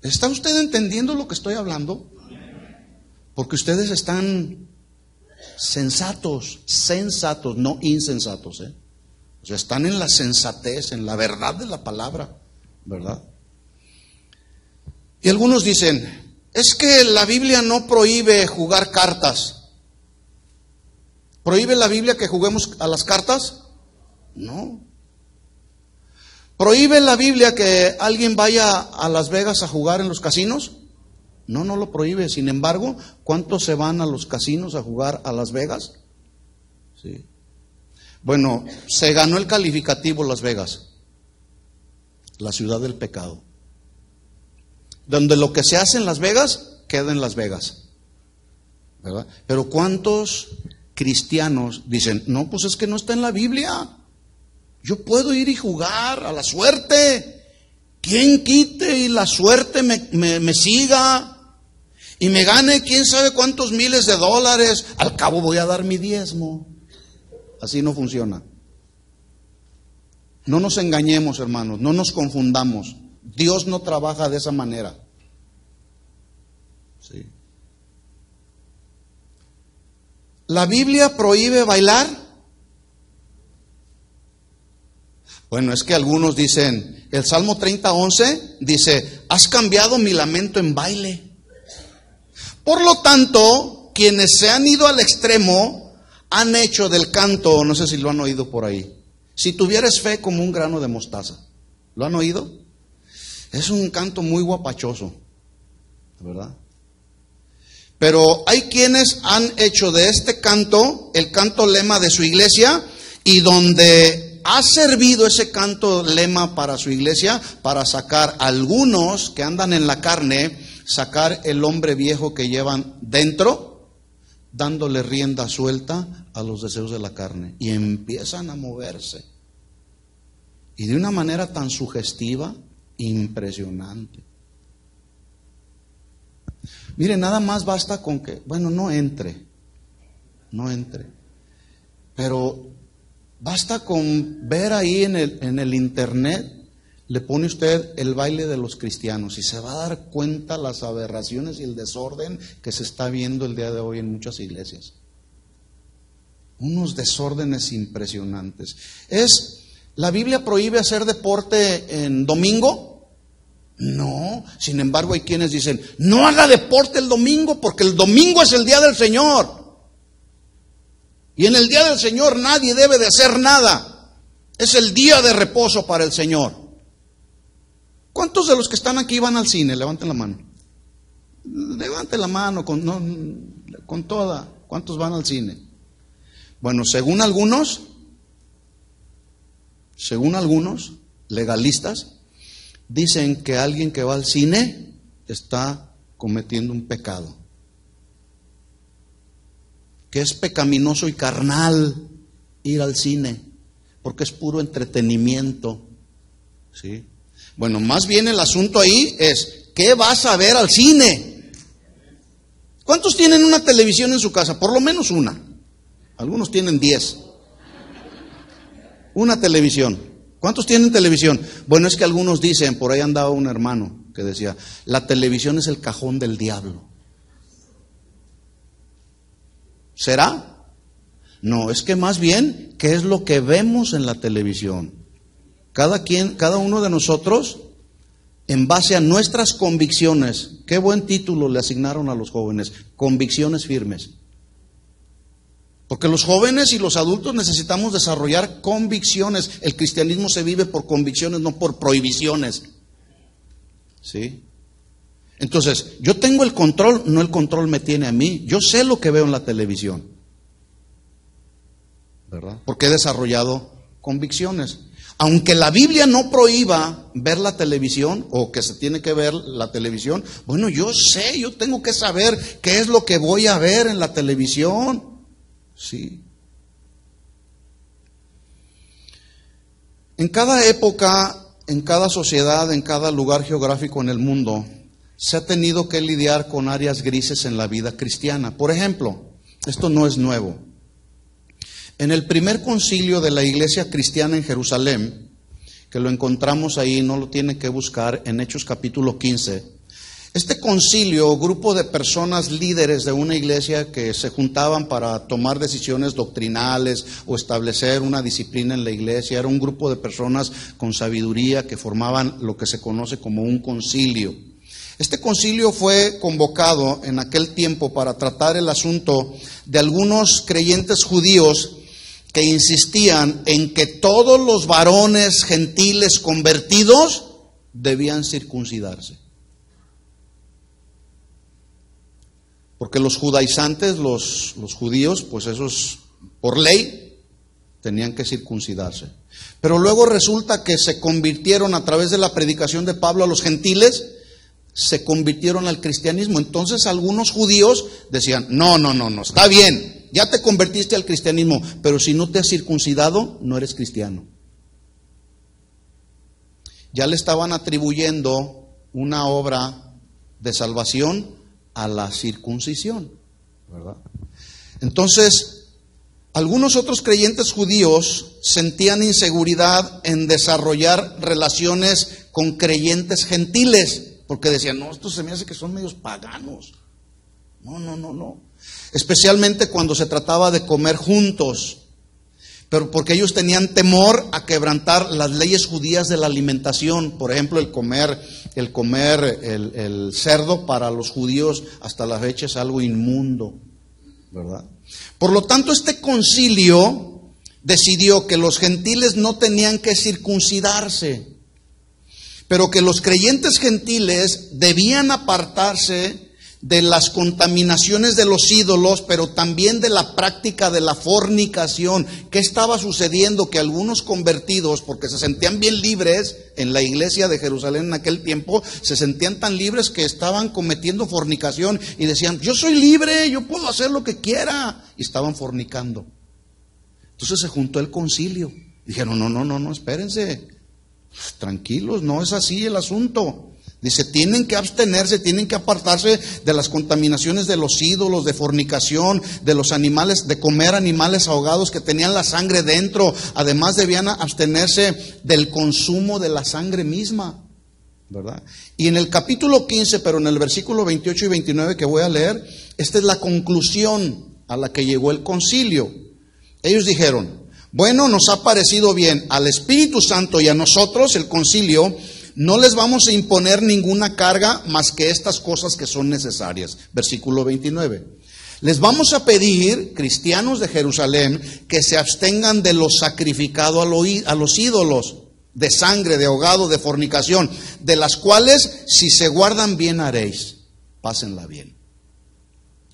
¿Está usted entendiendo lo que estoy hablando? Porque ustedes están sensatos, no insensatos, O sea, están en la sensatez, en la verdad de la palabra, ¿verdad? Y algunos dicen, es que la Biblia no prohíbe jugar cartas. ¿Prohíbe la Biblia que juguemos a las cartas? No. ¿Prohíbe la Biblia que alguien vaya a Las Vegas a jugar en los casinos? No, no lo prohíbe. Sin embargo, ¿cuántos se van a los casinos a jugar a Las Vegas? Sí. Bueno, se ganó el calificativo Las Vegas, la ciudad del pecado. Donde lo que se hace en Las Vegas queda en Las Vegas, ¿verdad? Pero ¿cuántos cristianos dicen, no, pues es que no está en la Biblia? Yo puedo ir y jugar a la suerte. ¿Quién quite y la suerte me siga y me gane quién sabe cuántos miles de dólares? Al cabo voy a dar mi diezmo. Así no funciona. No nos engañemos, hermanos, no nos confundamos. Dios no trabaja de esa manera. Sí. ¿La Biblia prohíbe bailar? Bueno, es que algunos dicen, el Salmo 30:11 dice, has cambiado mi lamento en baile. Por lo tanto, quienes se han ido al extremo han hecho del canto, no sé si lo han oído por ahí, si tuvieras fe como un grano de mostaza. ¿Lo han oído? Es un canto muy guapachoso, ¿verdad? Pero hay quienes han hecho de este canto el canto lema de su iglesia, y donde ha servido ese canto lema para su iglesia, para sacar a algunos que andan en la carne, sacar el hombre viejo que llevan dentro, dándole rienda suelta a los deseos de la carne, y empiezan a moverse, y de una manera tan sugestiva, impresionante. Mire, nada más basta con que, bueno, no entre, pero basta con ver ahí en el internet, le pone usted el baile de los cristianos y se va a dar cuenta las aberraciones y el desorden que se está viendo el día de hoy en muchas iglesias. Unos desórdenes impresionantes. ¿La Biblia prohíbe hacer deporte en domingo? No. Sin embargo, hay quienes dicen, no haga deporte el domingo porque el domingo es el día del Señor. Y en el día del Señor nadie debe de hacer nada. Es el día de reposo para el Señor. ¿Cuántos de los que están aquí van al cine? Levanten la mano. Levanten la mano con toda. ¿Cuántos van al cine? Bueno, según algunos legalistas, dicen que alguien que va al cine está cometiendo un pecado, que es pecaminoso y carnal ir al cine, porque es puro entretenimiento, ¿sí? Bueno, más bien el asunto ahí es, ¿qué vas a ver al cine? ¿Cuántos tienen una televisión en su casa? Por lo menos una. Algunos tienen 10. Una televisión. ¿Cuántos tienen televisión? Bueno, es que algunos dicen, por ahí andaba un hermano que decía, la televisión es el cajón del diablo. ¿Será? No, es que más bien, ¿qué es lo que vemos en la televisión? Cada uno de nosotros, en base a nuestras convicciones, qué buen título le asignaron a los jóvenes, convicciones firmes. Porque los jóvenes y los adultos necesitamos desarrollar convicciones. El cristianismo se vive por convicciones, no por prohibiciones. ¿Sí? Entonces, yo tengo el control, no el control me tiene a mí. Yo sé lo que veo en la televisión, ¿verdad? Porque he desarrollado convicciones. Aunque la Biblia no prohíba ver la televisión, o que se tiene que ver la televisión, bueno, yo tengo que saber qué es lo que voy a ver en la televisión. Sí. En cada época, en cada sociedad, en cada lugar geográfico en el mundo, se ha tenido que lidiar con áreas grises en la vida cristiana. Por ejemplo, esto no es nuevo. En el primer concilio de la iglesia cristiana en Jerusalén, que lo encontramos ahí, no lo tiene que buscar, en Hechos capítulo 15, este concilio, grupo de personas líderes de una iglesia que se juntaban para tomar decisiones doctrinales o establecer una disciplina en la iglesia, era un grupo de personas con sabiduría que formaban lo que se conoce como un concilio. Este concilio fue convocado en aquel tiempo para tratar el asunto de algunos creyentes judíos que insistían en que todos los varones gentiles convertidos debían circuncidarse. Porque los judaizantes, los judíos, pues esos por ley tenían que circuncidarse. Pero luego resulta que se convirtieron a través de la predicación de Pablo a los gentiles, se convirtieron al cristianismo. Entonces algunos judíos decían, no, está bien, ya te convertiste al cristianismo, pero si no te has circuncidado, no eres cristiano. Ya le estaban atribuyendo una obra de salvación a la circuncisión, ¿verdad? Entonces, algunos otros creyentes judíos sentían inseguridad en desarrollar relaciones con creyentes gentiles, porque decían, no, esto se me hace que son medios paganos. No. Especialmente cuando se trataba de comer juntos, pero porque ellos tenían temor a quebrantar las leyes judías de la alimentación. Por ejemplo, el comer el cerdo para los judíos hasta la fecha es algo inmundo, ¿verdad? Por lo tanto, este concilio decidió que los gentiles no tenían que circuncidarse, pero que los creyentes gentiles debían apartarse de las contaminaciones de los ídolos, pero también de la práctica de la fornicación. ¿Qué estaba sucediendo? Que algunos convertidos, porque se sentían bien libres en la iglesia de Jerusalén en aquel tiempo, se sentían tan libres que estaban cometiendo fornicación y decían, yo soy libre, yo puedo hacer lo que quiera, y estaban fornicando. Entonces se juntó el concilio. Dijeron, no, espérense, tranquilos, no es así el asunto. Dice, tienen que abstenerse, tienen que apartarse de las contaminaciones de los ídolos, de fornicación, de los animales, de comer animales ahogados que tenían la sangre dentro. Además debían abstenerse del consumo de la sangre misma, ¿verdad? Y en el capítulo 15, pero en el versículo 28 y 29 que voy a leer, esta es la conclusión a la que llegó el concilio. Ellos dijeron, bueno, nos ha parecido bien al Espíritu Santo y a nosotros, el concilio, no les vamos a imponer ninguna carga más que estas cosas que son necesarias. Versículo 29. Les vamos a pedir, cristianos de Jerusalén, que se abstengan de lo sacrificado a los ídolos, de sangre, de ahogado, de fornicación, de las cuales si se guardan bien haréis. Pásenla bien.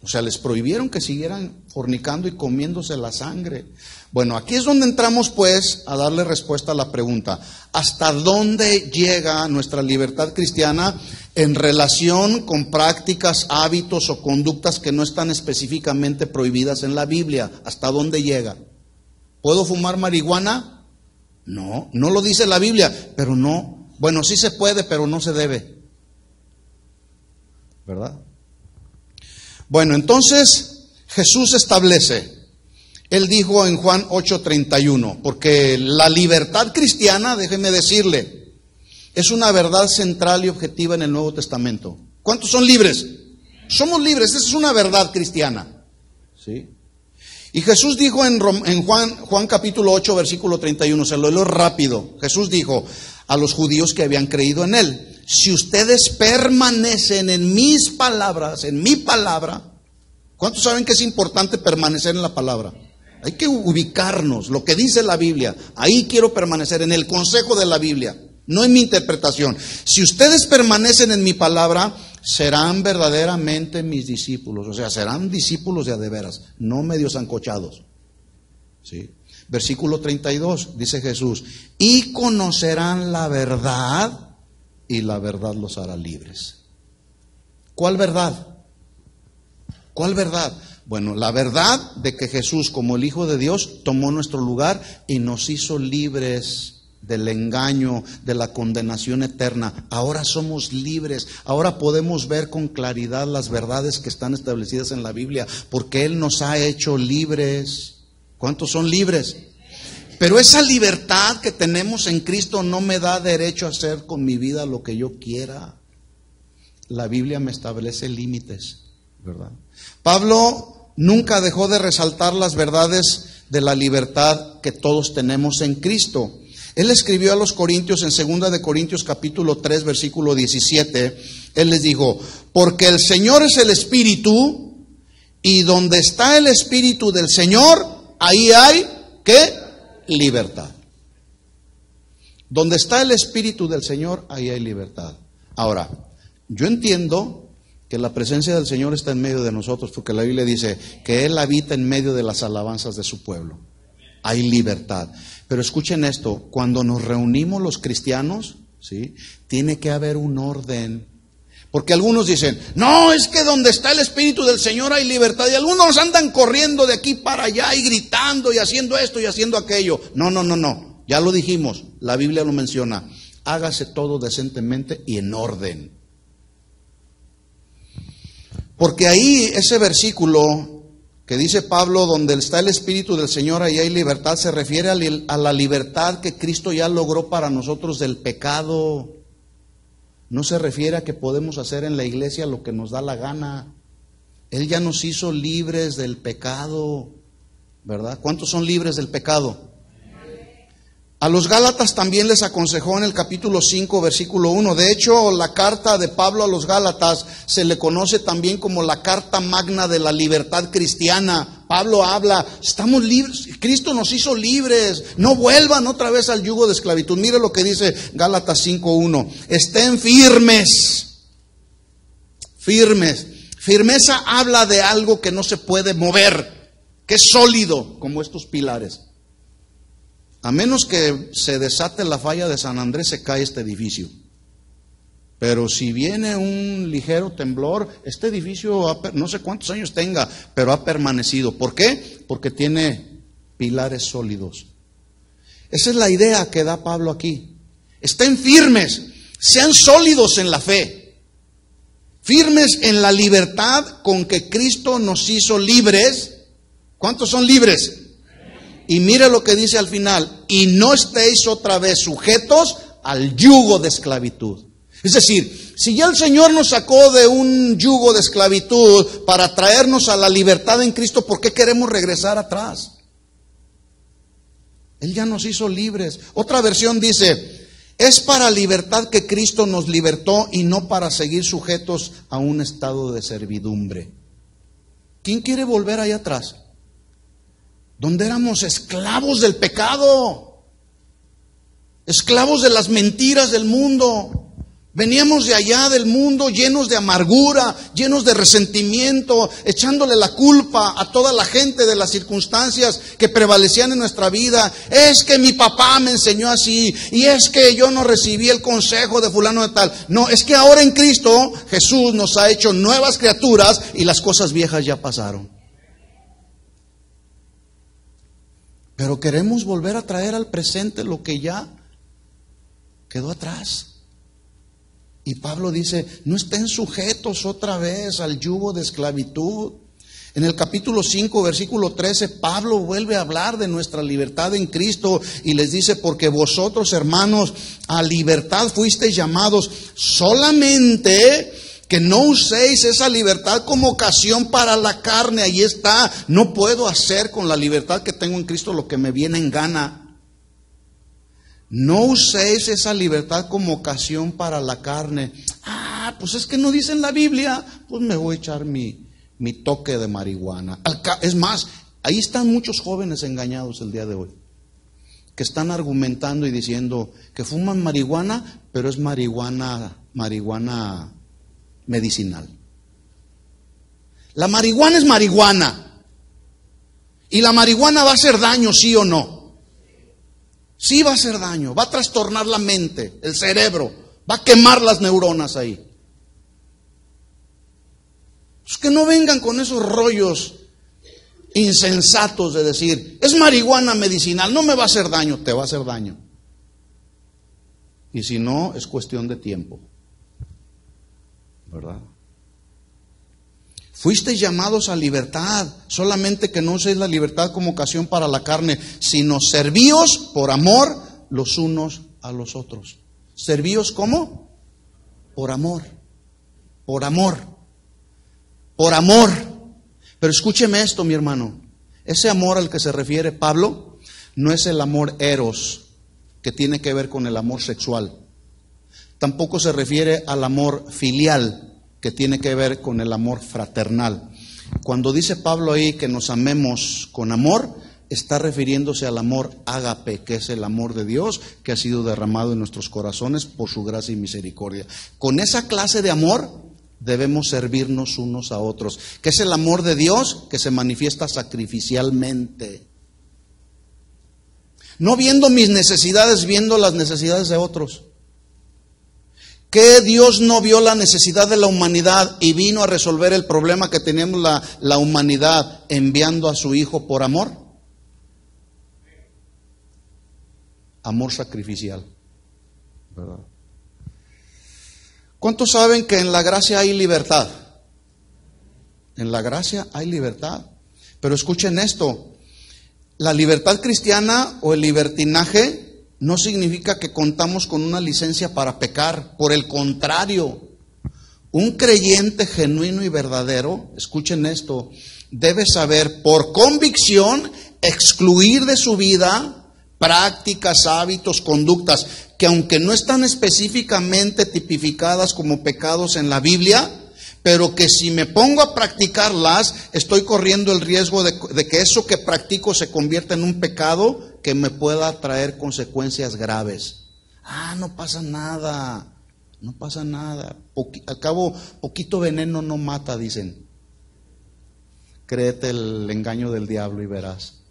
O sea, les prohibieron que siguieran fornicando y comiéndose la sangre. Bueno, aquí es donde entramos pues a darle respuesta a la pregunta, ¿hasta dónde llega nuestra libertad cristiana en relación con prácticas, hábitos o conductas que no están específicamente prohibidas en la Biblia? ¿Hasta dónde llega? ¿Puedo fumar marihuana? No lo dice la Biblia, pero no. Bueno, sí se puede, pero no se debe, ¿verdad? Bueno, entonces Jesús establece, Él dijo en Juan 8:31, porque la libertad cristiana, déjeme decirle, es una verdad central y objetiva en el Nuevo Testamento. ¿Cuántos son libres? Somos libres, esa es una verdad cristiana, ¿sí? Y Jesús dijo en Juan capítulo 8, versículo 31, se lo leo rápido. Jesús dijo a los judíos que habían creído en Él, si ustedes permanecen en mis palabras, en mi palabra, ¿cuántos saben que es importante permanecer en la palabra? Hay que ubicarnos, lo que dice la Biblia, ahí quiero permanecer, en el consejo de la Biblia, no en mi interpretación. Si ustedes permanecen en mi palabra, serán verdaderamente mis discípulos, o sea, serán discípulos de a de veras, no medio sancochados, ¿sí? Versículo 32, dice Jesús, y conocerán la verdad, y la verdad los hará libres. ¿Cuál verdad? ¿Cuál verdad? Bueno, la verdad de que Jesús, como el Hijo de Dios, tomó nuestro lugar y nos hizo libres del engaño, de la condenación eterna. Ahora somos libres, ahora podemos ver con claridad las verdades que están establecidas en la Biblia, porque Él nos ha hecho libres. ¿Cuántos son libres? Pero esa libertad que tenemos en Cristo no me da derecho a hacer con mi vida lo que yo quiera. La Biblia me establece límites, ¿verdad? Pablo nunca dejó de resaltar las verdades de la libertad que todos tenemos en Cristo. Él escribió a los Corintios en 2 de Corintios capítulo 3 versículo 17, él les dijo, porque el Señor es el Espíritu, y donde está el Espíritu del Señor, ahí hay, ¿qué? Libertad. Donde está el Espíritu del Señor, ahí hay libertad. Ahora, yo entiendo que la presencia del Señor está en medio de nosotros, porque la Biblia dice que Él habita en medio de las alabanzas de su pueblo. Hay libertad. Pero escuchen esto, cuando nos reunimos los cristianos, ¿sí?, tiene que haber un orden, Porque algunos dicen, no, es que donde está el Espíritu del Señor hay libertad. Y algunos andan corriendo de aquí para allá y gritando y haciendo esto y haciendo aquello. No. Ya lo dijimos, la Biblia lo menciona. Hágase todo decentemente y en orden. Porque ahí ese versículo que dice Pablo, donde está el Espíritu del Señor, ahí hay libertad, se refiere a la libertad que Cristo ya logró para nosotros del pecado. No se refiere a que podemos hacer en la iglesia lo que nos da la gana. Él ya nos hizo libres del pecado, ¿verdad? ¿Cuántos son libres del pecado? A los Gálatas también les aconsejó en el capítulo 5, versículo 1. De hecho, la carta de Pablo a los Gálatas se le conoce también como la carta magna de la libertad cristiana. Pablo habla, estamos libres, Cristo nos hizo libres, no vuelvan otra vez al yugo de esclavitud. Mire lo que dice Gálatas 5:1. Estén firmes. Firmeza habla de algo que no se puede mover, que es sólido, como estos pilares. A menos que se desate la falla de San Andrés, se cae este edificio. Pero si viene un ligero temblor, este edificio no sé cuántos años tenga, pero ha permanecido. ¿Por qué? Porque tiene pilares sólidos. Esa es la idea que da Pablo aquí. Estén firmes, sean sólidos en la fe, firmes en la libertad con que Cristo nos hizo libres. ¿Cuántos son libres? Y mire lo que dice al final, y no estéis otra vez sujetos al yugo de esclavitud. Es decir, si ya el Señor nos sacó de un yugo de esclavitud para traernos a la libertad en Cristo, ¿por qué queremos regresar atrás? Él ya nos hizo libres. Otra versión dice, es para libertad que Cristo nos libertó y no para seguir sujetos a un estado de servidumbre. ¿Quién quiere volver allá atrás? Donde éramos esclavos del pecado, esclavos de las mentiras del mundo. Veníamos de allá del mundo llenos de amargura, llenos de resentimiento, echándole la culpa a toda la gente de las circunstancias que prevalecían en nuestra vida. Es que mi papá me enseñó así, y es que yo no recibí el consejo de fulano de tal. No, es que ahora en Cristo Jesús nos ha hecho nuevas criaturas y las cosas viejas ya pasaron. Pero queremos volver a traer al presente lo que ya quedó atrás. Y Pablo dice, no estén sujetos otra vez al yugo de esclavitud. En el capítulo 5, versículo 13, Pablo vuelve a hablar de nuestra libertad en Cristo y les dice, porque vosotros, hermanos, a libertad fuisteis llamados, solamente que no uséis esa libertad como ocasión para la carne. Ahí está, no puedo hacer con la libertad que tengo en Cristo lo que me viene en gana. No uséis esa libertad como ocasión para la carne. Pues es que no dice en la Biblia, pues me voy a echar mi toque de marihuana. Es más, ahí están muchos jóvenes engañados el día de hoy, que están argumentando y diciendo que fuman marihuana, pero es marihuana medicinal. La marihuana es marihuana. Y la marihuana va a hacer daño, ¿sí o no? Sí va a hacer daño, va a trastornar la mente, el cerebro, va a quemar las neuronas ahí. Pues que no vengan con esos rollos insensatos de decir, es marihuana medicinal, no me va a hacer daño. Te va a hacer daño. Y si no, es cuestión de tiempo, ¿verdad? Fuisteis llamados a libertad, solamente que no uséis la libertad como ocasión para la carne, sino servíos por amor los unos a los otros. ¿Servíos cómo? Por amor, por amor, por amor. Pero escúcheme esto, mi hermano, ese amor al que se refiere Pablo no es el amor eros, que tiene que ver con el amor sexual. Tampoco se refiere al amor filial, que tiene que ver con el amor fraternal. Cuando dice Pablo ahí que nos amemos con amor, está refiriéndose al amor ágape, que es el amor de Dios que ha sido derramado en nuestros corazones por su gracia y misericordia. Con esa clase de amor debemos servirnos unos a otros, que es el amor de Dios que se manifiesta sacrificialmente. No viendo mis necesidades, viendo las necesidades de otros. ¿Qué Dios no vio la necesidad de la humanidad y vino a resolver el problema que teníamos la humanidad enviando a su Hijo por amor? Amor sacrificial, ¿verdad? ¿Cuántos saben que en la gracia hay libertad? En la gracia hay libertad. Pero escuchen esto, la libertad cristiana o el libertinaje no significa que contamos con una licencia para pecar. Por el contrario, un creyente genuino y verdadero, escuchen esto, debe saber por convicción excluir de su vida prácticas, hábitos, conductas que aunque no están específicamente tipificadas como pecados en la Biblia, pero que si me pongo a practicarlas, estoy corriendo el riesgo de que eso que practico se convierta en un pecado que me pueda traer consecuencias graves. No pasa nada, no pasa nada. Al cabo, poquito veneno no mata, dicen. Créete el engaño del diablo y verás.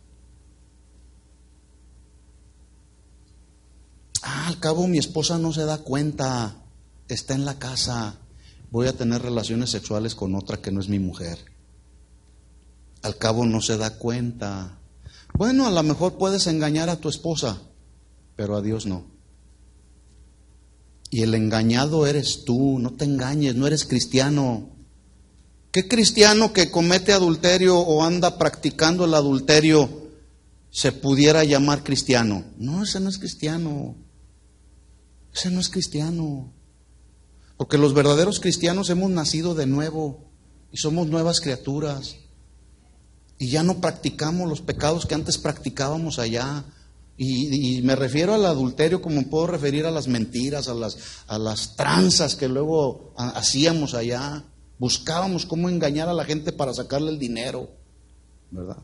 Al cabo mi esposa no se da cuenta, está en la casa. Voy a tener relaciones sexuales con otra que no es mi mujer. Al cabo no se da cuenta. Bueno, a lo mejor puedes engañar a tu esposa, pero a Dios no. Y el engañado eres tú, no te engañes, no eres cristiano. ¿Qué cristiano que comete adulterio o anda practicando el adulterio se pudiera llamar cristiano? No, ese no es cristiano. Ese no es cristiano. Porque los verdaderos cristianos hemos nacido de nuevo y somos nuevas criaturas. Y ya no practicamos los pecados que antes practicábamos allá. Y me refiero al adulterio como puedo referir a las mentiras, a las tranzas que luego hacíamos allá. Buscábamos cómo engañar a la gente para sacarle el dinero, ¿verdad?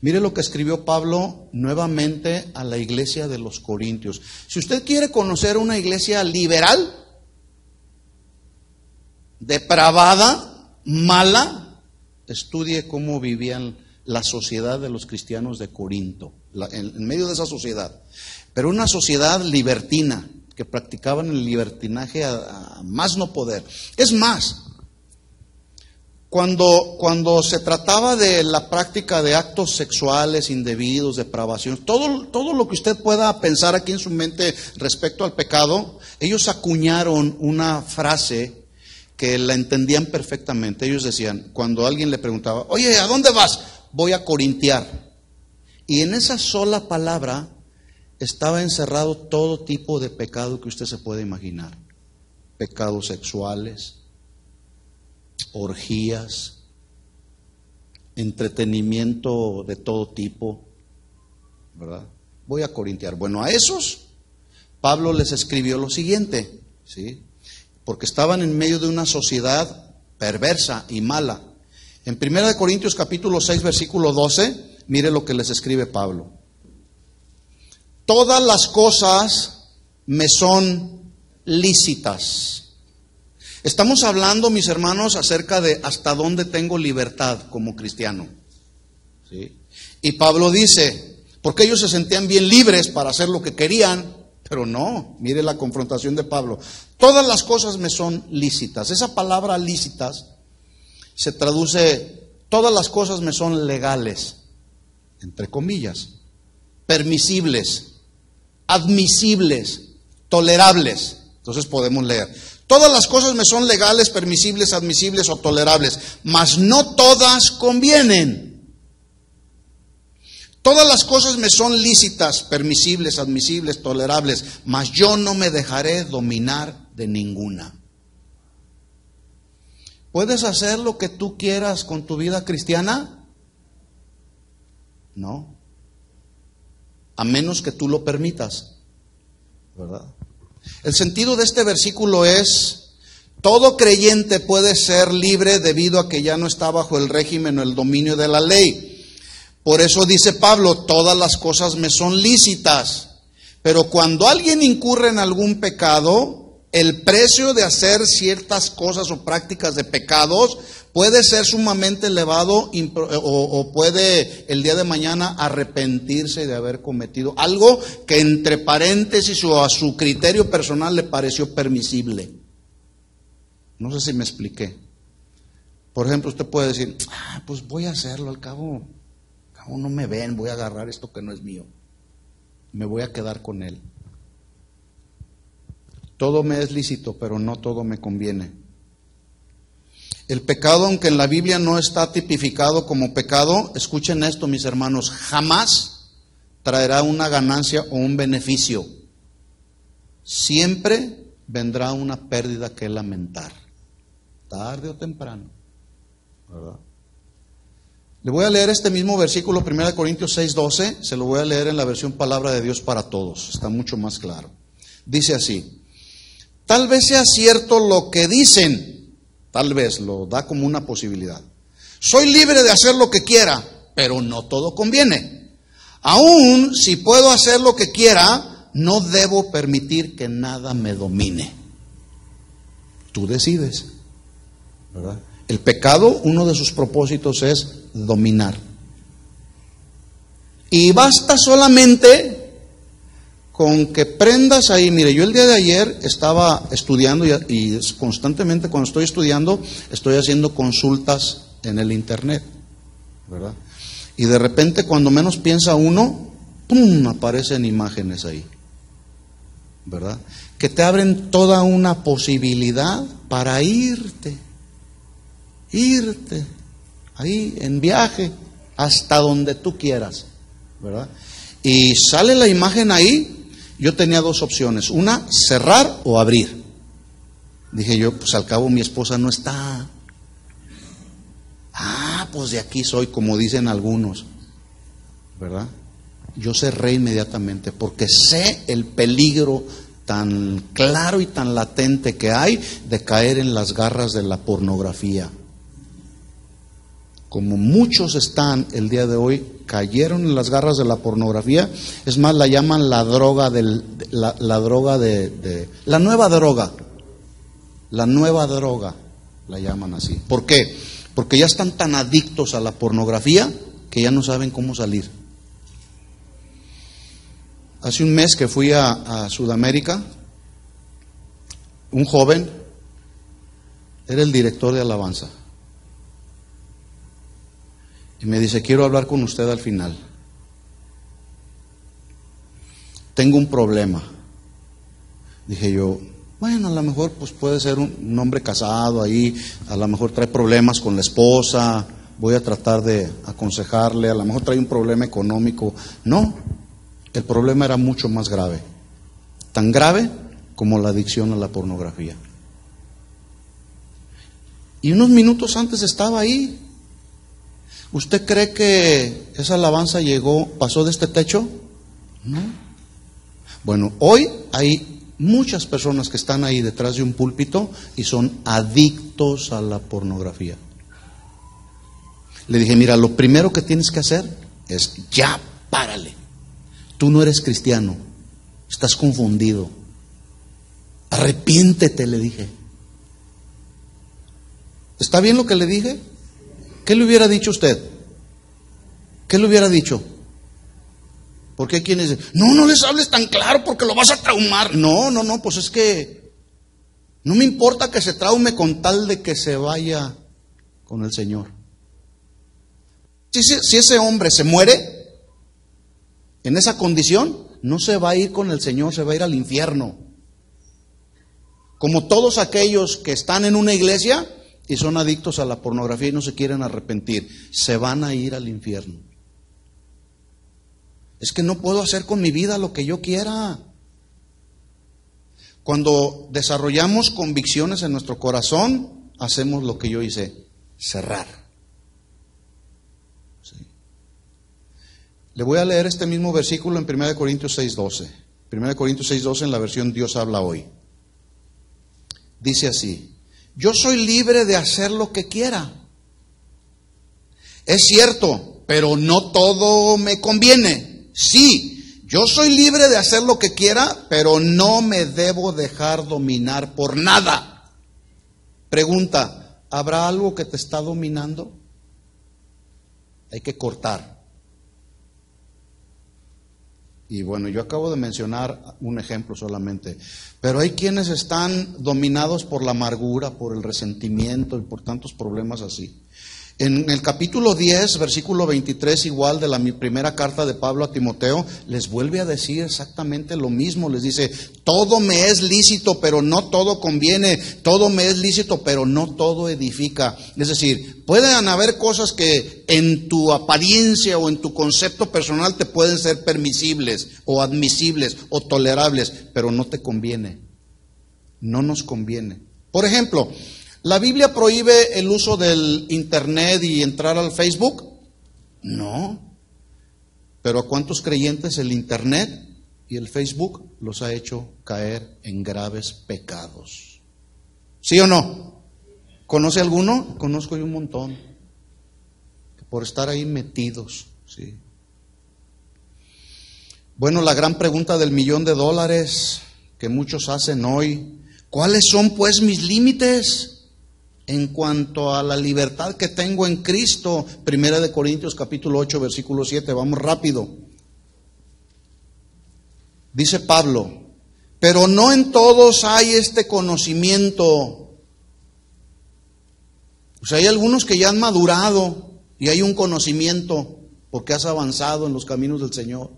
Mire lo que escribió Pablo nuevamente a la iglesia de los Corintios. Si usted quiere conocer una iglesia liberal, depravada, mala, estudie cómo vivían la sociedad de los cristianos de Corinto, en medio de esa sociedad. Pero una sociedad libertina, que practicaban el libertinaje a más no poder. Es más, cuando se trataba de la práctica de actos sexuales indebidos, depravación, todo lo que usted pueda pensar aquí en su mente respecto al pecado, ellos acuñaron una frase que la entendían perfectamente. Ellos decían, cuando alguien le preguntaba, oye, ¿a dónde vas? Voy a corintiar. Y en esa sola palabra estaba encerrado todo tipo de pecado que usted se puede imaginar. Pecados sexuales, orgías, entretenimiento de todo tipo, ¿verdad? Voy a corintiar. Bueno, a esos Pablo les escribió lo siguiente, ¿sí? Porque estaban en medio de una sociedad perversa y mala. En 1 Corintios capítulo 6, versículo 12, mire lo que les escribe Pablo. Todas las cosas me son lícitas. Estamos hablando, mis hermanos, acerca de hasta dónde tengo libertad como cristiano, ¿sí? Y Pablo dice, porque ellos se sentían bien libres para hacer lo que querían, pero no, mire la confrontación de Pablo. Todas las cosas me son lícitas. Esa palabra lícitas se traduce, todas las cosas me son legales, entre comillas, permisibles, admisibles, tolerables. Entonces podemos leer, todas las cosas me son legales, permisibles, admisibles o tolerables, mas no todas convienen. Todas las cosas me son lícitas, permisibles, admisibles, tolerables, mas yo no me dejaré dominar de ninguna. ¿Puedes hacer lo que tú quieras con tu vida cristiana? No. A menos que tú lo permitas, ¿verdad? El sentido de este versículo es, todo creyente puede ser libre debido a que ya no está bajo el régimen o el dominio de la ley. Por eso dice Pablo, todas las cosas me son lícitas. Pero cuando alguien incurre en algún pecado, el precio de hacer ciertas cosas o prácticas de pecados puede ser sumamente elevado o puede el día de mañana arrepentirse de haber cometido algo que entre paréntesis o a su criterio personal le pareció permisible. No sé si me expliqué. Por ejemplo, usted puede decir, pues voy a hacerlo, al cabo no me ven, voy a agarrar esto que no es mío, me voy a quedar con él. Todo me es lícito, pero no todo me conviene. El pecado, aunque en la Biblia no está tipificado como pecado, escuchen esto, mis hermanos, jamás traerá una ganancia o un beneficio. Siempre vendrá una pérdida que lamentar, tarde o temprano, ¿verdad? Le voy a leer este mismo versículo, 1 Corintios 6:12, se lo voy a leer en la versión Palabra de Dios para Todos, está mucho más claro. Dice así: tal vez sea cierto lo que dicen, tal vez lo da como una posibilidad. Soy libre de hacer lo que quiera, pero no todo conviene. Aún si puedo hacer lo que quiera, no debo permitir que nada me domine. Tú decides, ¿verdad? El pecado, uno de sus propósitos es dominar. Y basta solamente con que prendas ahí. Mire, yo el día de ayer estaba estudiando y constantemente cuando estoy estudiando estoy haciendo consultas en el internet, ¿verdad? Y de repente cuando menos piensa uno, ¡pum!, aparecen imágenes ahí, ¿verdad? Que te abren toda una posibilidad para irte ahí en viaje hasta donde tú quieras, ¿verdad? Y sale la imagen ahí. Yo tenía dos opciones, una, cerrar o abrir. Dije yo, pues al cabo mi esposa no está. Pues de aquí soy, como dicen algunos, ¿verdad? Yo cerré inmediatamente porque sé el peligro tan claro y tan latente que hay de caer en las garras de la pornografía. Como muchos están el día de hoy, cayeron en las garras de la pornografía. Es más, la llaman la droga la nueva droga. La nueva droga la llaman así. ¿Por qué? Porque ya están tan adictos a la pornografía que ya no saben cómo salir. Hace un mes que fui a Sudamérica, un joven era el director de alabanza. Y me dice, quiero hablar con usted al final. Tengo un problema. Dije yo, bueno, a lo mejor pues puede ser un hombre casado ahí, a lo mejor trae problemas con la esposa, voy a tratar de aconsejarle, a lo mejor trae un problema económico. No, el problema era mucho más grave, tan grave como la adicción a la pornografía. Y unos minutos antes estaba ahí. ¿Usted cree que esa alabanza pasó de este techo? No. Bueno, hoy hay muchas personas que están ahí detrás de un púlpito y son adictos a la pornografía. Le dije, mira, lo primero que tienes que hacer es ya párale. Tú no eres cristiano, estás confundido. Arrepiéntete, le dije. ¿Está bien lo que le dije? ¿Qué le hubiera dicho usted? ¿Qué le hubiera dicho? Porque hay quienes dicen, no les hables tan claro porque lo vas a traumar. No, pues es que no me importa que se traume con tal de que se vaya con el Señor. Si ese hombre se muere en esa condición, no se va a ir con el Señor, se va a ir al infierno. Como todos aquellos que están en una iglesia y son adictos a la pornografía y no se quieren arrepentir, se van a ir al infierno. Es que no puedo hacer con mi vida lo que yo quiera. Cuando desarrollamos convicciones en nuestro corazón, hacemos lo que yo hice, cerrar. ¿Sí? Le voy a leer este mismo versículo en 1 Corintios 6:12. 1 Corintios 6:12 en la versión Dios habla hoy. Dice así: yo soy libre de hacer lo que quiera. Es cierto, pero no todo me conviene. Sí, Yo soy libre de hacer lo que quiera, pero no me debo dejar dominar por nada. Pregunta, ¿habrá algo que te está dominando? Hay que cortar. Y bueno, yo acabo de mencionar un ejemplo solamente, pero hay quienes están dominados por la amargura, por el resentimiento y por tantos problemas así. En el capítulo 10, versículo 23, igual de la primera carta de Pablo a Timoteo, les vuelve a decir exactamente lo mismo. Les dice, todo me es lícito, pero no todo conviene. Todo me es lícito, pero no todo edifica. Es decir, pueden haber cosas que en tu apariencia o en tu concepto personal te pueden ser permisibles o admisibles o tolerables, pero no te conviene. No nos conviene. Por ejemplo, ¿la Biblia prohíbe el uso del internet y entrar al Facebook? No. Pero ¿a cuántos creyentes el internet y el Facebook los ha hecho caer en graves pecados? ¿Sí o no? ¿Conoce alguno? Conozco yo un montón. Por estar ahí metidos, sí. Bueno, la gran pregunta del $1,000,000 que muchos hacen hoy, ¿cuáles son pues mis límites en cuanto a la libertad que tengo en Cristo? 1 Corintios capítulo 8, versículo 7, vamos rápido. Dice Pablo, pero no en todos hay este conocimiento. O sea, hay algunos que ya han madurado y hay un conocimiento porque has avanzado en los caminos del Señor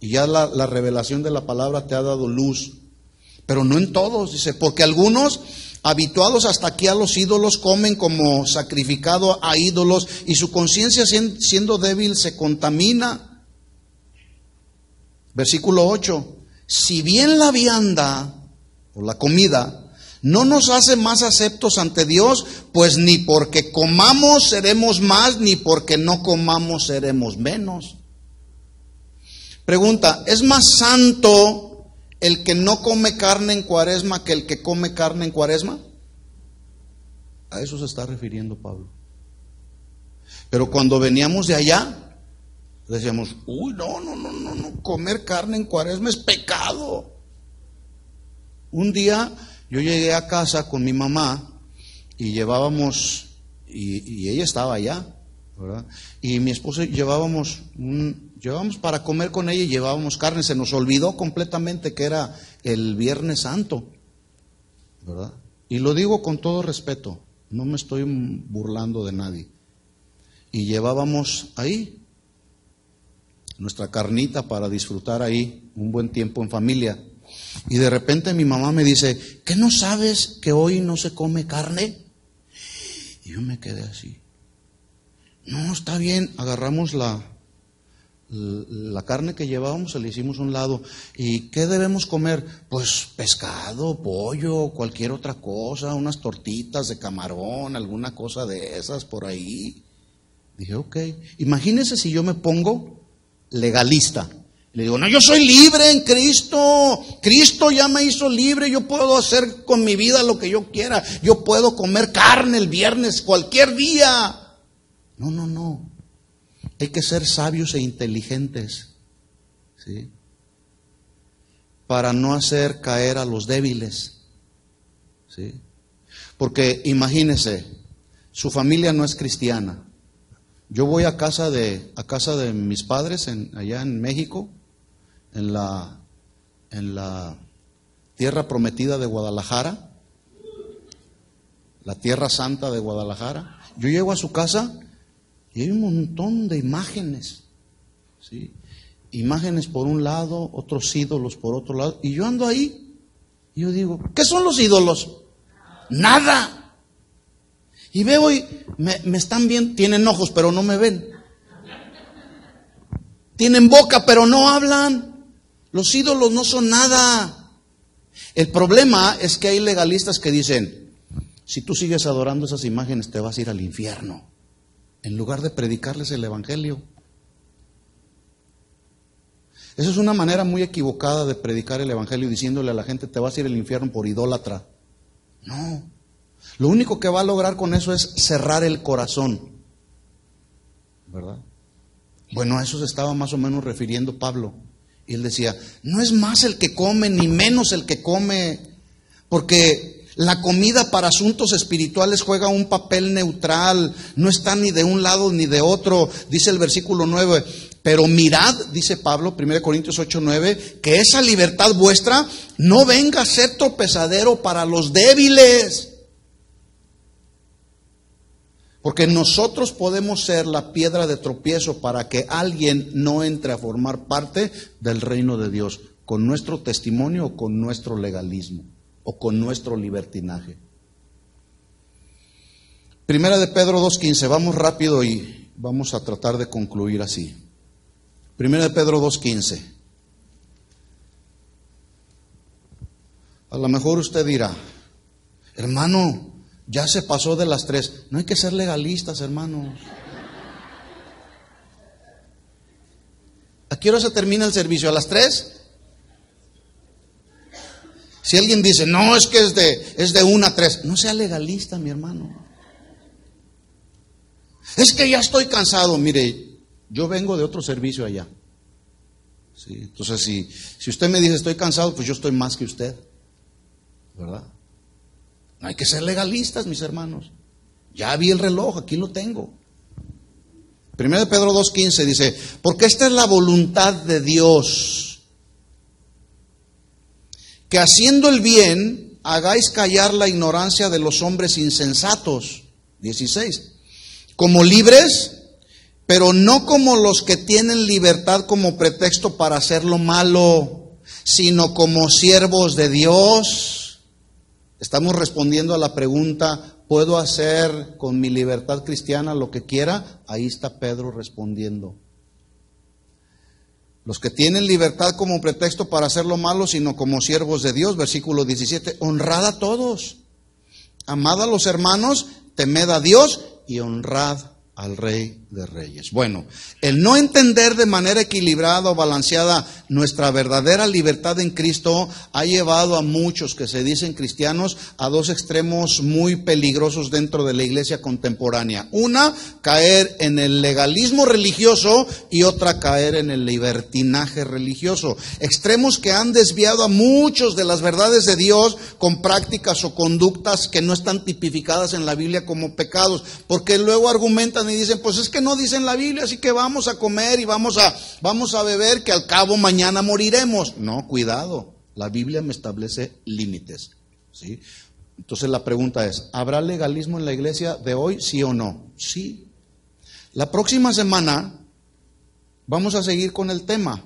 y ya la revelación de la palabra te ha dado luz. Pero no en todos, dice, porque algunos, habituados hasta aquí a los ídolos, comen como sacrificado a ídolos y su conciencia siendo débil se contamina. Versículo 8, si bien la vianda o la comida no nos hace más aceptos ante Dios, pues ni porque comamos seremos más, ni porque no comamos seremos menos. Pregunta, ¿es más santo el que no come carne en Cuaresma que el que come carne en Cuaresma? A eso se está refiriendo Pablo. Pero cuando veníamos de allá, decíamos, no, comer carne en Cuaresma es pecado. Un día yo llegué a casa con mi mamá y llevábamos, y ella estaba allá, ¿verdad? Y mi esposa llevábamos para comer con ella y llevábamos carne. Se nos olvidó completamente que era el Viernes Santo, ¿verdad? Y lo digo con todo respeto, no me estoy burlando de nadie. Y llevábamos ahí nuestra carnita para disfrutar ahí un buen tiempo en familia. Y de repente mi mamá me dice, ¿qué no sabes que hoy no se come carne? Y yo me quedé así. No, está bien, agarramos la carne que llevábamos, se le hicimos a un lado. ¿Y qué debemos comer? Pues pescado, pollo, cualquier otra cosa, unas tortitas de camarón, alguna cosa de esas por ahí. Dije, ok, imagínese si yo me pongo legalista. Le digo, no, yo soy libre en Cristo. Cristo ya me hizo libre. Yo puedo hacer con mi vida lo que yo quiera. Yo puedo comer carne el viernes, cualquier día. No. Hay que ser sabios e inteligentes, ¿sí? Para no hacer caer a los débiles, ¿sí? Porque imagínese, su familia no es cristiana. Yo voy a casa de mis padres allá en México, en la tierra prometida de Guadalajara, la tierra santa de Guadalajara. Yo llego a su casa y hay un montón de imágenes, ¿sí? Imágenes por un lado, otros ídolos por otro lado. Y yo ando ahí y yo digo, ¿qué son los ídolos? Nada. Y veo y me están viendo, tienen ojos pero no me ven. Tienen boca pero no hablan. Los ídolos no son nada. El problema es que hay legalistas que dicen, si tú sigues adorando esas imágenes te vas a ir al infierno, en lugar de predicarles el evangelio. Esa es una manera muy equivocada de predicar el evangelio, diciéndole a la gente te vas a ir al infierno por idólatra. No, lo único que va a lograr con eso es cerrar el corazón, ¿verdad? Bueno, a eso se estaba más o menos refiriendo Pablo. Y él decía, no es más el que come, ni menos el que come, porque la comida para asuntos espirituales juega un papel neutral, no está ni de un lado ni de otro. Dice el versículo 9, pero mirad, dice Pablo, 1 Corintios 8:9, que esa libertad vuestra no venga a ser tropezadero para los débiles. Porque nosotros podemos ser la piedra de tropiezo para que alguien no entre a formar parte del reino de Dios, con nuestro testimonio o con nuestro legalismo o con nuestro libertinaje. Primera de Pedro 2:15, vamos rápido y vamos a tratar de concluir así. Primera de Pedro 2:15. A lo mejor usted dirá, hermano, ya se pasó de las 3. No hay que ser legalistas, hermanos. ¿A qué hora se termina el servicio? ¿A las 3? Si alguien dice, no, es que es de 1 a 3. No sea legalista, mi hermano. Es que ya estoy cansado. Mire, yo vengo de otro servicio allá. ¿Sí? Entonces, si usted me dice estoy cansado, pues yo estoy más que usted. ¿Verdad? No hay que ser legalistas, mis hermanos. Ya vi el reloj, aquí lo tengo. 1 de Pedro 2:15 dice, porque esta es la voluntad de Dios, que haciendo el bien hagáis callar la ignorancia de los hombres insensatos. 16. Como libres, pero no como los que tienen libertad como pretexto para hacer lo malo, sino como siervos de Dios. Estamos respondiendo a la pregunta, ¿puedo hacer con mi libertad cristiana lo que quiera? Ahí está Pedro respondiendo. Los que tienen libertad como pretexto para hacer lo malo, sino como siervos de Dios. Versículo 17, honrad a todos, amad a los hermanos, temed a Dios y honrad al Rey de Reyes. Bueno, el no entender de manera equilibrada o balanceada nuestra verdadera libertad en Cristo ha llevado a muchos que se dicen cristianos a dos extremos muy peligrosos dentro de la iglesia contemporánea. Una, caer en el legalismo religioso, y otra, caer en el libertinaje religioso. Extremos que han desviado a muchos de las verdades de Dios con prácticas o conductas que no están tipificadas en la Biblia como pecados, porque luego argumentan y dicen, pues es que no dice en la Biblia, así que vamos a comer y vamos a beber, que al cabo mañana moriremos. No, cuidado, la Biblia me establece límites, ¿sí? Entonces la pregunta es, ¿habrá legalismo en la iglesia de hoy, sí o no? Sí. La próxima semana vamos a seguir con el tema,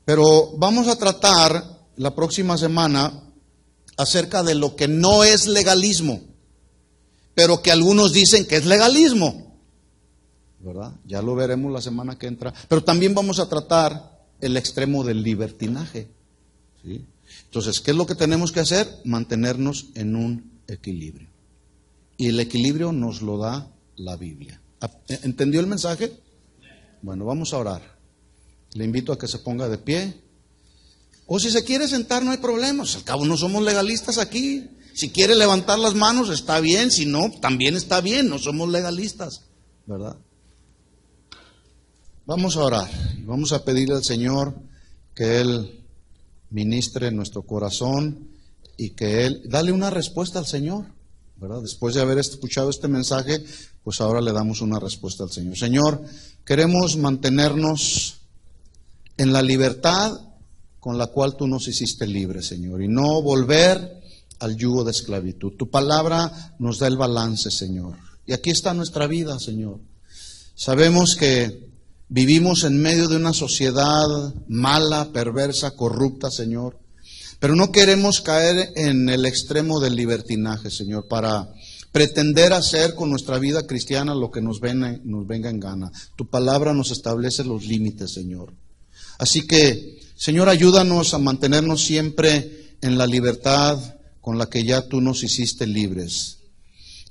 pero vamos a tratar la próxima semana acerca de lo que no es legalismo, pero que algunos dicen que es legalismo, ¿verdad? Ya lo veremos la semana que entra. Pero también vamos a tratar el extremo del libertinaje, ¿sí? Entonces, ¿qué es lo que tenemos que hacer? Mantenernos en un equilibrio. Y el equilibrio nos lo da la Biblia. ¿Entendió el mensaje? Bueno, vamos a orar. Le invito a que se ponga de pie. O si se quiere sentar, no hay problema. Al cabo no somos legalistas aquí. Si quiere levantar las manos, está bien. Si no, también está bien. No somos legalistas, ¿verdad? Vamos a orar y vamos a pedirle al Señor que Él ministre nuestro corazón y que Él, dale una respuesta al Señor, ¿verdad? Después de haber escuchado este mensaje, pues ahora le damos una respuesta al Señor. Señor, queremos mantenernos en la libertad con la cual tú nos hiciste libres, Señor, y no volver al yugo de esclavitud. Tu palabra nos da el balance, Señor. Y aquí está nuestra vida, Señor. Sabemos que vivimos en medio de una sociedad mala, perversa, corrupta, Señor. Pero no queremos caer en el extremo del libertinaje, Señor, para pretender hacer con nuestra vida cristiana lo que nos venga en gana. Tu palabra nos establece los límites, Señor. Así que, Señor, ayúdanos a mantenernos siempre en la libertad con la que ya tú nos hiciste libres.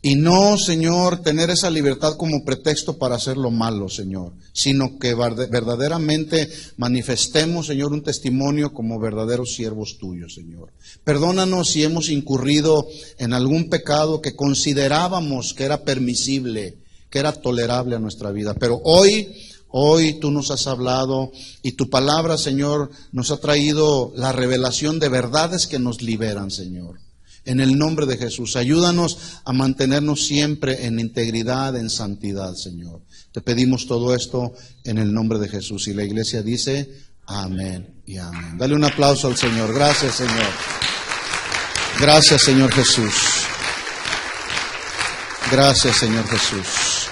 Y no, Señor, tener esa libertad como pretexto para hacer lo malo, Señor, sino que verdaderamente manifestemos, Señor, un testimonio como verdaderos siervos tuyos, Señor. Perdónanos si hemos incurrido en algún pecado que considerábamos que era permisible, que era tolerable a nuestra vida. Pero hoy Hoy tú nos has hablado y tu palabra, Señor, nos ha traído la revelación de verdades que nos liberan, Señor. En el nombre de Jesús, ayúdanos a mantenernos siempre en integridad, en santidad, Señor. Te pedimos todo esto en el nombre de Jesús. Y la iglesia dice, amén y amén. Dale un aplauso al Señor. Gracias, Señor. Gracias, Señor Jesús. Gracias, Señor Jesús.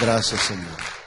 Gracias, Señor.